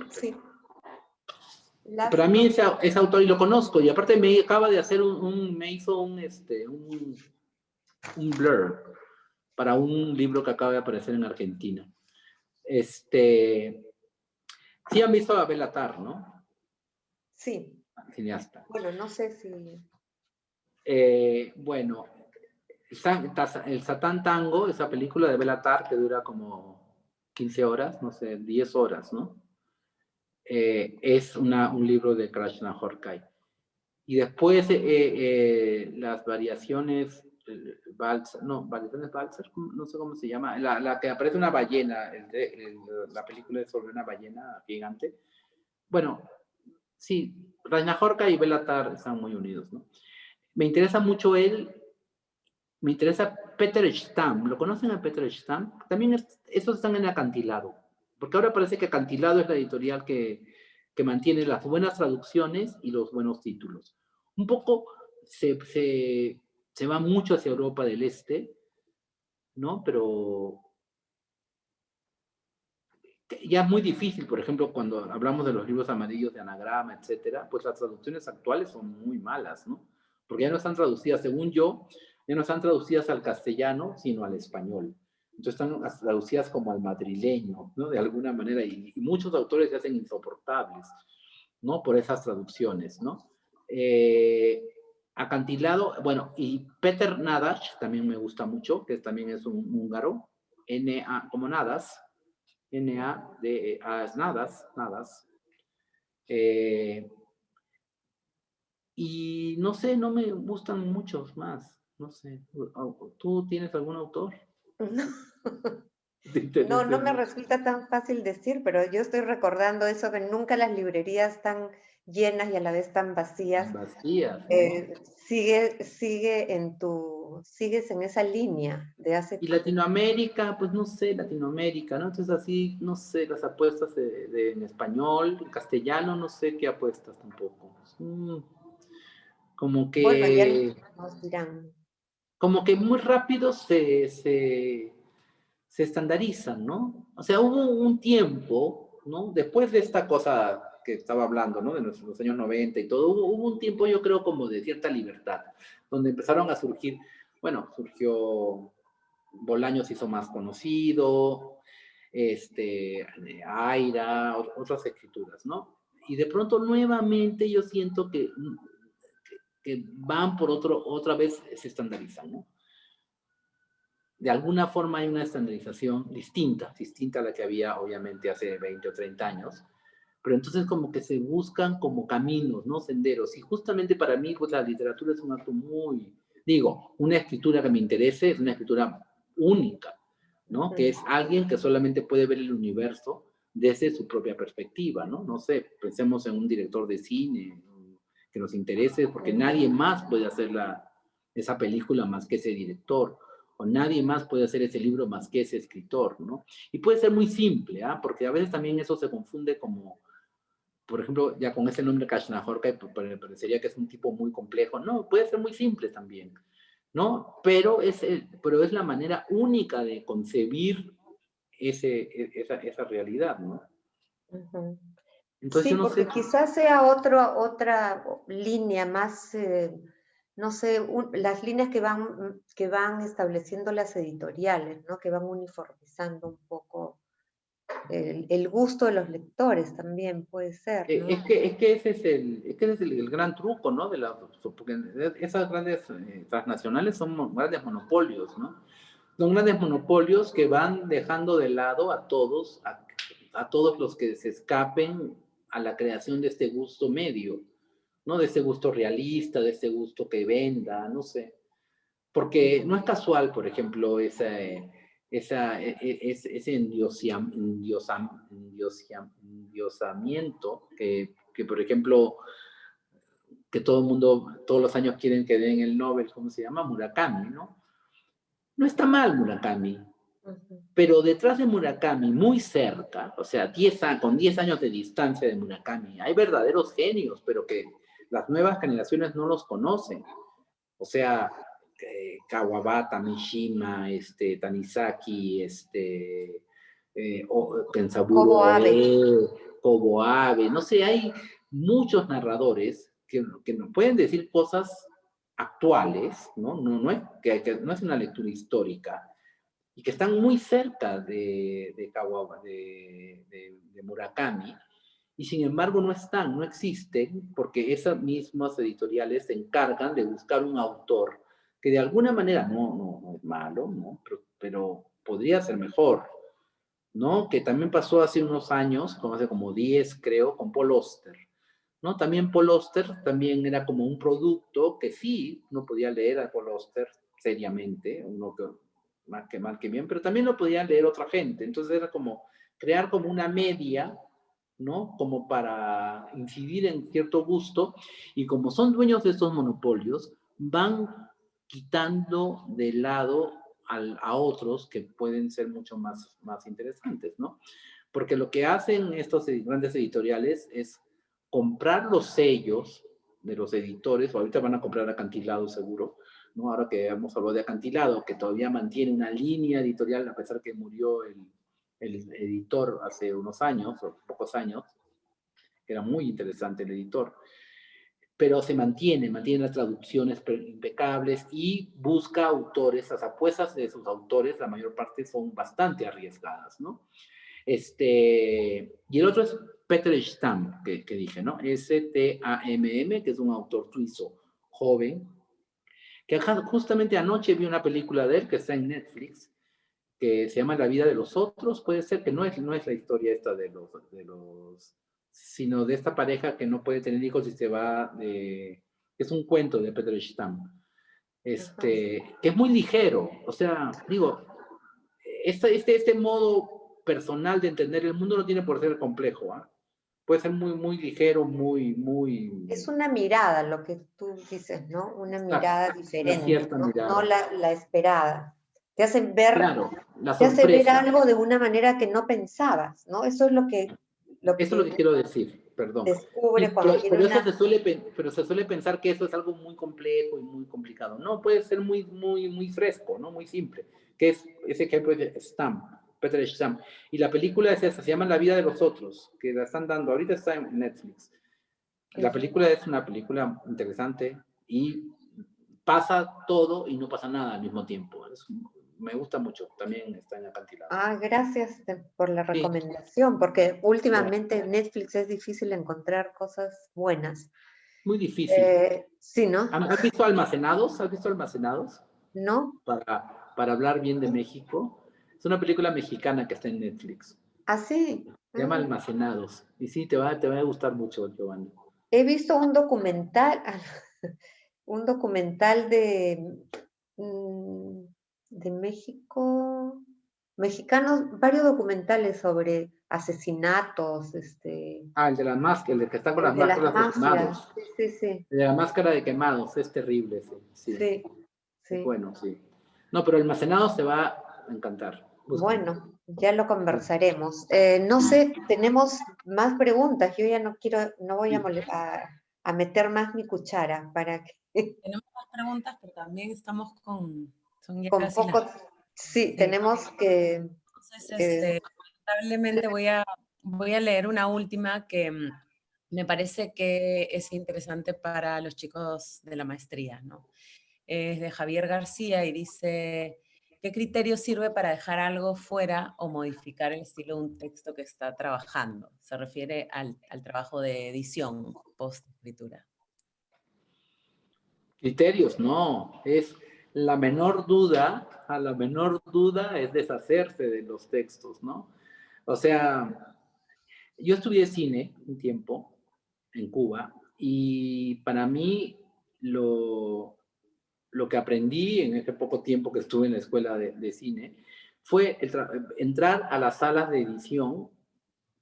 Sí. Pero a mí ese autor y lo conozco, y aparte me acaba de hacer me hizo un blur para un libro que acaba de aparecer en Argentina. Sí han visto a Belatar, ¿no? Sí. Cineasta. Bueno, no sé si... Bueno, el Satán Tango, esa película de Belatar que dura como 15 horas, no sé, 10 horas, ¿no? Es un libro de Krishnahorkai. Y después las variaciones Balsa, no, Valentine Balsa, no sé cómo se llama, la que aparece una ballena, la película es sobre una ballena gigante. Bueno, sí, Reina Jorka y Bélatar están muy unidos, ¿no? Me interesa mucho me interesa Peter Stam. ¿Lo conocen a Peter Stam? También estos están en Acantilado, porque ahora parece que Acantilado es la editorial que mantiene las buenas traducciones y los buenos títulos. Un poco se va mucho hacia Europa del Este, ¿no? Pero ya es muy difícil, por ejemplo, cuando hablamos de los libros amarillos de Anagrama, etcétera, pues las traducciones actuales son muy malas, ¿no? Porque ya no están traducidas, según yo, ya no están traducidas al castellano, sino al español. Entonces están traducidas como al madrileño, ¿no? De alguna manera, y muchos autores se hacen insoportables, ¿no? Por esas traducciones, ¿no? Acantilado, bueno, y Peter Nadas también me gusta mucho, que también es un húngaro, como Nadas, N-A-D-E-A, es Nadas. Y no sé, no me gustan muchos más, no sé. ¿Tú tienes algún autor? No, no me resulta tan fácil decir, pero yo estoy recordando eso que nunca las librerías están llenas y a la vez tan vacías. Vacías, ¿no? Sigues en esa línea de hace... Y Latinoamérica, pues no sé, Latinoamérica, ¿no? Entonces así, no sé, las apuestas en español, en castellano, no sé qué apuestas tampoco. Como Bueno, ya que... nos dirán. Como que muy rápido se estandarizan, ¿no? O sea, hubo un tiempo, ¿no? Después de esta cosa que estaba hablando, ¿no? De los años 90 y todo, hubo un tiempo, yo creo, como de cierta libertad, donde empezaron a surgir, bueno, surgió Bolaños, se hizo más conocido, Aira, otras escrituras, ¿no? Y de pronto nuevamente yo siento que van por otra vez se estandarizan, ¿no? De alguna forma hay una estandarización distinta a la que había obviamente hace 20 o 30 años, pero entonces como que se buscan como caminos, ¿no? Senderos, y justamente para mí pues la literatura es un acto una escritura que me interese es una escritura única, ¿no? Que es alguien que solamente puede ver el universo desde su propia perspectiva, ¿no? No sé, pensemos en un director de cine que nos interese, porque nadie más puede hacer esa película más que ese director, o nadie más puede hacer ese libro más que ese escritor, ¿no? Y puede ser muy simple, ¿ah? Porque a veces también eso se confunde como, por ejemplo, ya con ese nombre Kashnahorka, parecería que es un tipo muy complejo. No, puede ser muy simple también, ¿no? Pero es la manera única de concebir esa realidad, ¿no? Entonces Sí, yo no porque sé. quizás sea otra línea más, no sé, las líneas que van estableciendo las editoriales, ¿no? Que van uniformizando un poco el gusto de los lectores también, puede ser, ¿no? Es que ese es el gran truco, ¿no? Porque esas grandes transnacionales son grandes monopolios, ¿no? Son grandes monopolios que van dejando de lado a todos los que se escapen a la creación de este gusto medio, ¿no? De este gusto realista, de este gusto que venda, no sé. Porque no es casual, por ejemplo, ese endiosamiento que, por ejemplo, que todo el mundo, todos los años quieren que den el Nobel, ¿cómo se llama? Murakami, ¿no? No está mal Murakami, pero detrás de Murakami, muy cerca, o sea, con 10 años de distancia de Murakami, hay verdaderos genios, pero que las nuevas generaciones no los conocen. O sea, Kawabata, Mishima, Tanizaki, Kenzaburo Oe, Kobo Abe, no sé, hay muchos narradores que nos pueden decir cosas actuales, ¿no? Que no es una lectura histórica, y que están muy cerca de Murakami, y sin embargo no existen, porque esas mismas editoriales se encargan de buscar un autor que de alguna manera no es malo, ¿no? Pero podría ser mejor, ¿no? Que también pasó hace unos años, hace como 10 creo, con Paul Auster, ¿no? También Paul Auster también era como un producto que sí, uno podía leer a Paul Auster seriamente, uno que mal que bien, pero también lo podían leer otra gente. Entonces era como crear como una media, ¿no? Como para incidir en cierto gusto, y como son dueños de estos monopolios, van quitando de lado a otros que pueden ser mucho más interesantes, ¿no? Porque lo que hacen estos grandes editoriales es comprar los sellos de los editores, o ahorita van a comprar Acantilado seguro, ¿no? Ahora que hemos hablado de Acantilado, que todavía mantiene una línea editorial, a pesar que murió el editor hace unos años, o pocos años, era muy interesante el editor, pero se mantiene las traducciones impecables y busca autores, las apuestas de sus autores, la mayor parte son bastante arriesgadas, ¿no? Y el otro es Peter Stamm, que dije, ¿no? S-T-A-M-M, que es un autor suizo joven, que justamente anoche vi una película de él que está en Netflix, que se llama La vida de los otros. Puede ser que no es la historia esta sino de esta pareja que no puede tener hijos y se va es un cuento de Peter Stamm, que es muy ligero. O sea, digo, este modo personal de entender el mundo no tiene por ser complejo, ¿ah? Puede ser muy ligero, muy... Es una mirada lo que tú dices, ¿no? Una mirada Una diferente, cierta ¿no? No mirada. la esperada. Te hacen ver, Claro, la te hace ver sorpresa. algo de una manera que no pensabas, ¿no? Eso es lo que Eso es lo que quiero decir, perdón. descubre cuando Pero, tiene pero eso una... pero se suele pensar que eso es algo muy complejo y muy complicado. No, puede ser muy fresco, ¿no? Muy simple. Que es ese ejemplo de Stamm, Peter Stamm. Y la película es esa, se llama La vida de los otros, que la están dando, ahorita está en Netflix. La película es una película interesante y pasa todo y no pasa nada al mismo tiempo. Me gusta mucho, también está en Acantilado. Ah, gracias por la Sí. recomendación, porque últimamente en Netflix es difícil encontrar cosas buenas. Muy difícil. Sí, ¿no? ¿Has visto Almacenados? ¿Has visto Almacenados? ¿No? Para hablar bien de México. Es una película mexicana que está en Netflix. Así. Se llama Almacenados. Y sí, te va a gustar mucho, Giovanni. He visto un documental, de México, mexicanos, varios documentales sobre asesinatos, El de las máscaras, el de que está con las el de las máscaras de mafias, quemados. sí, El de la máscara de quemados, es terrible, sí. sí. Bueno, sí. No, pero Almacenados te va a encantar. Búscalo. Bueno, ya lo conversaremos. No sé, tenemos más preguntas. Yo ya no voy a meter más mi cuchara para que Tenemos más preguntas, pero también estamos son ya con casi pocos. las... Sí, Sí. tenemos que. Entonces, lamentablemente voy a leer una última que me parece que es interesante para los chicos de la maestría, ¿no? Es de Javier García y dice, ¿qué criterio sirve para dejar algo fuera o modificar el estilo de un texto que está trabajando? Se refiere al trabajo de edición, post-escritura. Criterios, no. Es la menor duda, a la menor duda es deshacerse de los textos, ¿no? O sea, yo estudié cine un tiempo en Cuba y para mí lo que aprendí en ese poco tiempo que estuve en la escuela de cine fue entrar a las salas de edición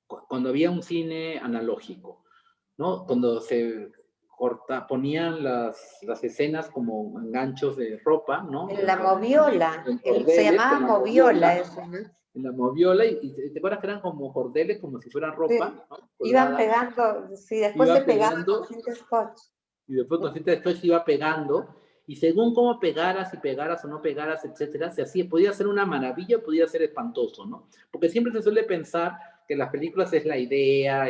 cuando había un cine analógico, ¿no? Cuando se ponían las escenas como enganchos de ropa, ¿no? En la moviola, En se cordeles, llamaba en la moviola moviola, eso, ¿no? en la moviola, y te acuerdas que eran como cordeles, como si fueran ropa, Sí, ¿no? iban Colgada, pegando, sí, después se iba pegaban con pegando, cinta scotch. y después con cinta después se iba pegando, y según cómo pegaras, y pegaras o no pegaras, etcétera, se hacía, podía ser una maravilla, podía ser espantoso, ¿no? Porque siempre se suele pensar que las películas es la idea,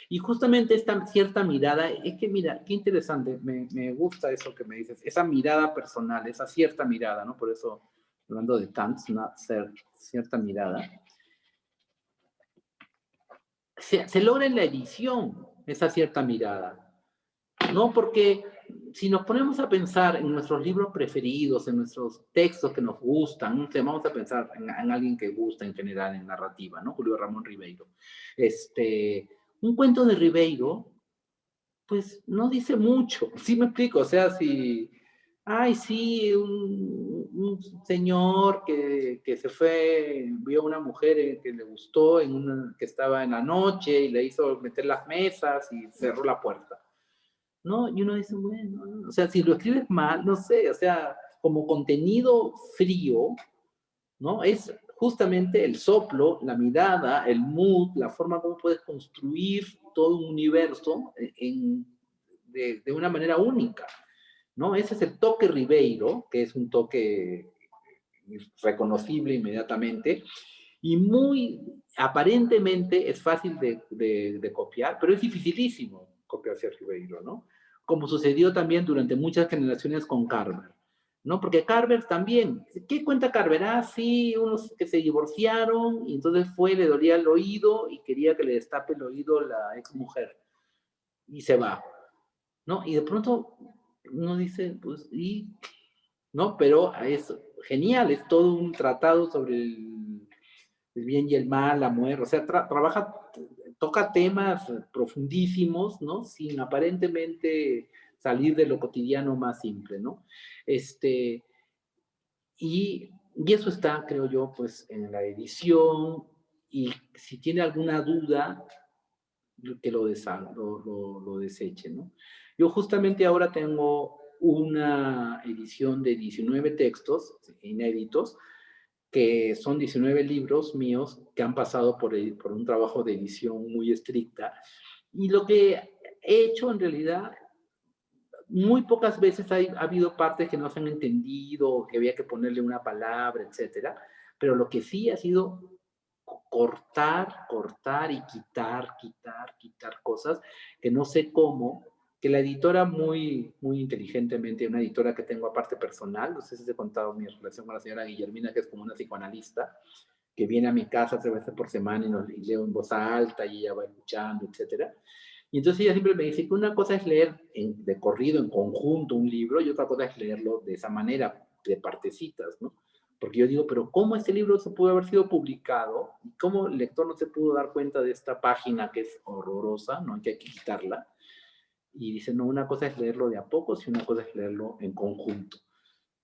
y justamente esta cierta mirada, es que mira, qué interesante, me gusta eso que me dices, esa mirada personal, esa cierta mirada, ¿no? Por eso, hablando de Kant, una cierta mirada, se logra en la edición esa cierta mirada, ¿no? Porque si nos ponemos a pensar en nuestros libros preferidos, en nuestros textos que nos gustan, vamos a pensar en alguien que gusta en general en narrativa, ¿no? Julio Ramón Ribeiro. Un cuento de Ribeiro, pues no dice mucho, ¿sí me explico? O sea, si Ay, sí, un señor que se fue, vio a una mujer que le gustó, que estaba en la noche y le hizo meter las mesas y cerró la puerta. ¿No? Y uno dice, bueno, o sea, si lo escribes mal, no sé, o sea, como contenido frío, ¿no? Es justamente el soplo, la mirada, el mood, la forma como puedes construir todo un universo de una manera única, ¿no? Ese es el toque Ribeiro, que es un toque reconocible inmediatamente, y muy aparentemente es fácil de copiar, pero es dificilísimo copiarse a Ribeiro, ¿no? Como sucedió también durante muchas generaciones con Carver, ¿no? Porque Carver también, ¿qué cuenta Carver? Ah, sí, unos que se divorciaron y entonces le dolía el oído y quería que le destape el oído la ex mujer y se va, ¿no? Y de pronto uno dice, pues, ¿no? Pero es genial, es todo un tratado sobre el bien y el mal, la muerte, o sea, toca temas profundísimos, ¿no? Sin aparentemente salir de lo cotidiano más simple, ¿no? Y eso está, creo yo, pues en la edición, y si tiene alguna duda, que lo deseche, ¿no? Yo justamente ahora tengo una edición de 19 textos inéditos, que son 19 libros míos que han pasado por un trabajo de edición muy estricta. Y lo que he hecho en realidad, muy pocas veces ha habido partes que no se han entendido, que había que ponerle una palabra, etcétera. Pero lo que sí ha sido cortar y quitar cosas que no sé cómo, que la editora muy inteligentemente, una editora que tengo aparte personal, no sé si os he contado mi relación con la señora Guillermina, que es como una psicoanalista, que viene a mi casa 3 veces por semana y leo en voz alta y ella va escuchando, etcétera. Y entonces ella siempre me dice que una cosa es leer de corrido, en conjunto, un libro, y otra cosa es leerlo de esa manera, de partecitas, ¿no? Porque yo digo, pero ¿cómo este libro se pudo haber sido publicado? ¿Y cómo el lector no se pudo dar cuenta de esta página que es horrorosa, ¿no? Que hay que quitarla. Y dice, no, una cosa es leerlo de a pocos y una cosa es leerlo en conjunto,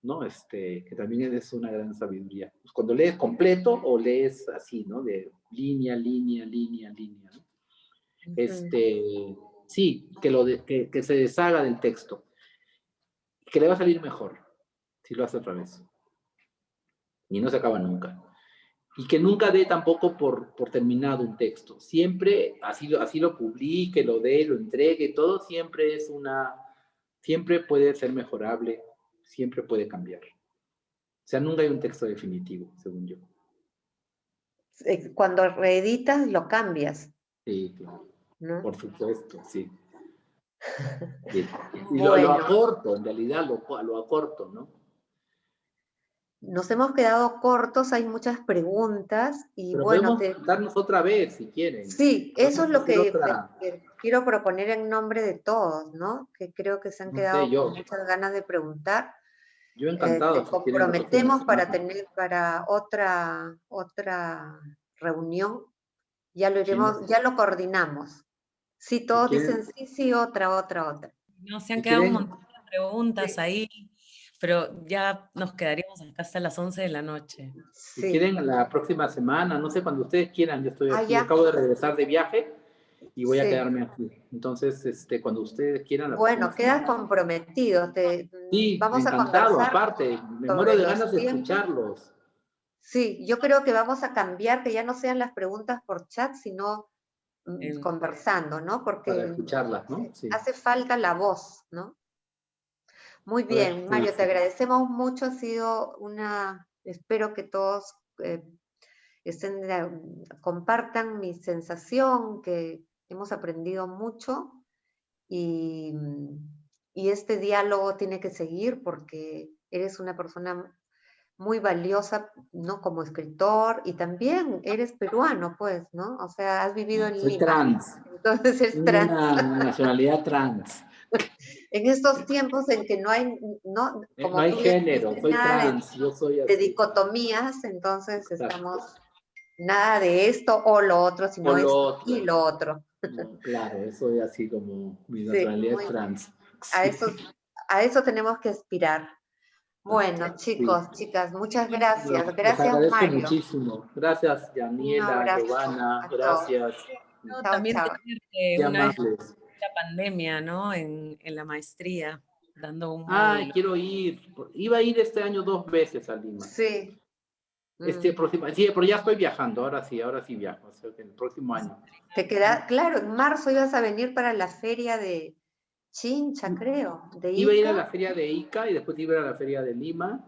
¿no? Que también es una gran sabiduría. Pues cuando lees completo o lees así, ¿no? De línea, ¿no? Sí, que se deshaga del texto, que le va a salir mejor si lo hace otra vez. Y no se acaba nunca. Y que nunca dé tampoco por terminado un texto. Siempre, así lo publique, lo dé, lo entregue, todo siempre puede ser mejorable, siempre puede cambiar. O sea, nunca hay un texto definitivo, según yo. Cuando reeditas, lo cambias. Sí, claro. ¿No? Por supuesto, sí. Sí. Y Bueno, lo acorto, en realidad lo acorto, ¿no? nos hemos quedado cortos, hay muchas preguntas y Pero bueno, podemos darnos otra vez, si quieren. sí, eso es Podemos lo hacer que otra, quiero proponer en nombre de todos, ¿no? Que creo que se han no sé, quedado con muchas ganas de preguntar. yo encantado, Te si quieren la próxima comprometemos para semana. tener para otra reunión, ya lo Si, no- iremos, ya lo coordinamos. Si si todos dicen quieren, sí, sí, otra. No, se han si quedado un quieren, montón de preguntas ahí, pero ya nos quedaríamos acá hasta las 11 de la noche. si Sí. quieren la próxima semana, no sé, cuando ustedes quieran, yo estoy Ah, aquí, ya. acabo de regresar de viaje y voy a Sí. quedarme aquí. Entonces, cuando ustedes quieran la próxima Bueno, quedas semana. comprometido. Sí, Vamos a encantado, conversar aparte, me muero sobre de los ganas de tiempos. escucharlos. Sí, yo creo que vamos a cambiar, que ya no sean las preguntas por chat, sino En- conversando, ¿no? Para Porque escucharlas, ¿no? Sí. hace falta la voz, ¿no? Muy A ver, bien, sí, Mario, te sí. agradecemos mucho. Ha sido espero que todos compartan mi sensación, que hemos aprendido mucho y, y este diálogo tiene que seguir porque eres una persona muy valiosa, ¿no? Como escritor y también eres peruano, pues, ¿no? O sea, has vivido en Soy Lima, trans, entonces es trans. una nacionalidad trans. En estos tiempos en que no hay, no, No como hay tú bien género, dices, soy nada trans, yo soy de así. dicotomías, entonces Exacto. estamos nada de esto o lo otro, O sino lo esto y otro. lo otro. No, claro, eso es así como mi Sí, nacionalidad es trans. a Sí. eso, a eso tenemos que aspirar. Bueno, chicos, chicas, muchas gracias. Les Gracias, agradezco Mario. muchísimo. Gracias, Un Daniela, abrazo Giovanna, a todos. gracias. No, Chao, también chao. tener Qué una vez amables. la pandemia, ¿no? En la maestría, dando un Ay, módulo. quiero ir. Iba a ir este año 2 veces a Lima. Sí. Este próximo, sí, pero ya estoy viajando, ahora sí viajo, o sea, que el próximo año. Te queda, claro, en marzo ibas a venir para la feria de Chincha, creo, de Iba a ir a Ica. la feria de Ica y después iba a ir a la feria de Lima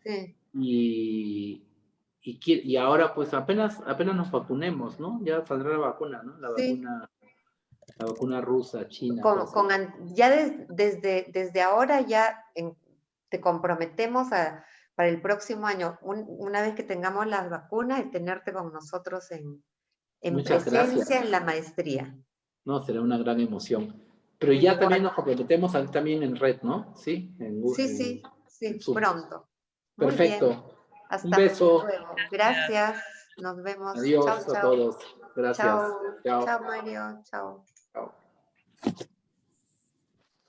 Sí. y ahora pues apenas nos vacunemos, ¿no? Ya saldrá la vacuna, ¿no? Sí. La vacuna rusa, china. Pues, Ya desde ahora ya te comprometemos para el próximo año, una vez que tengamos las vacunas, y tenerte con nosotros en muchas presencia gracias. en la maestría. No, será una gran emoción. Pero ya Igual. también nos comprometemos también en red, ¿no? Sí, Sí, Zoom. pronto. Muy Perfecto. bien. Un Hasta beso. luego. Gracias. Nos vemos. Chao, Adiós a chao. todos. Gracias. Chao. Chao. Chao, Mario. Chao. Chao.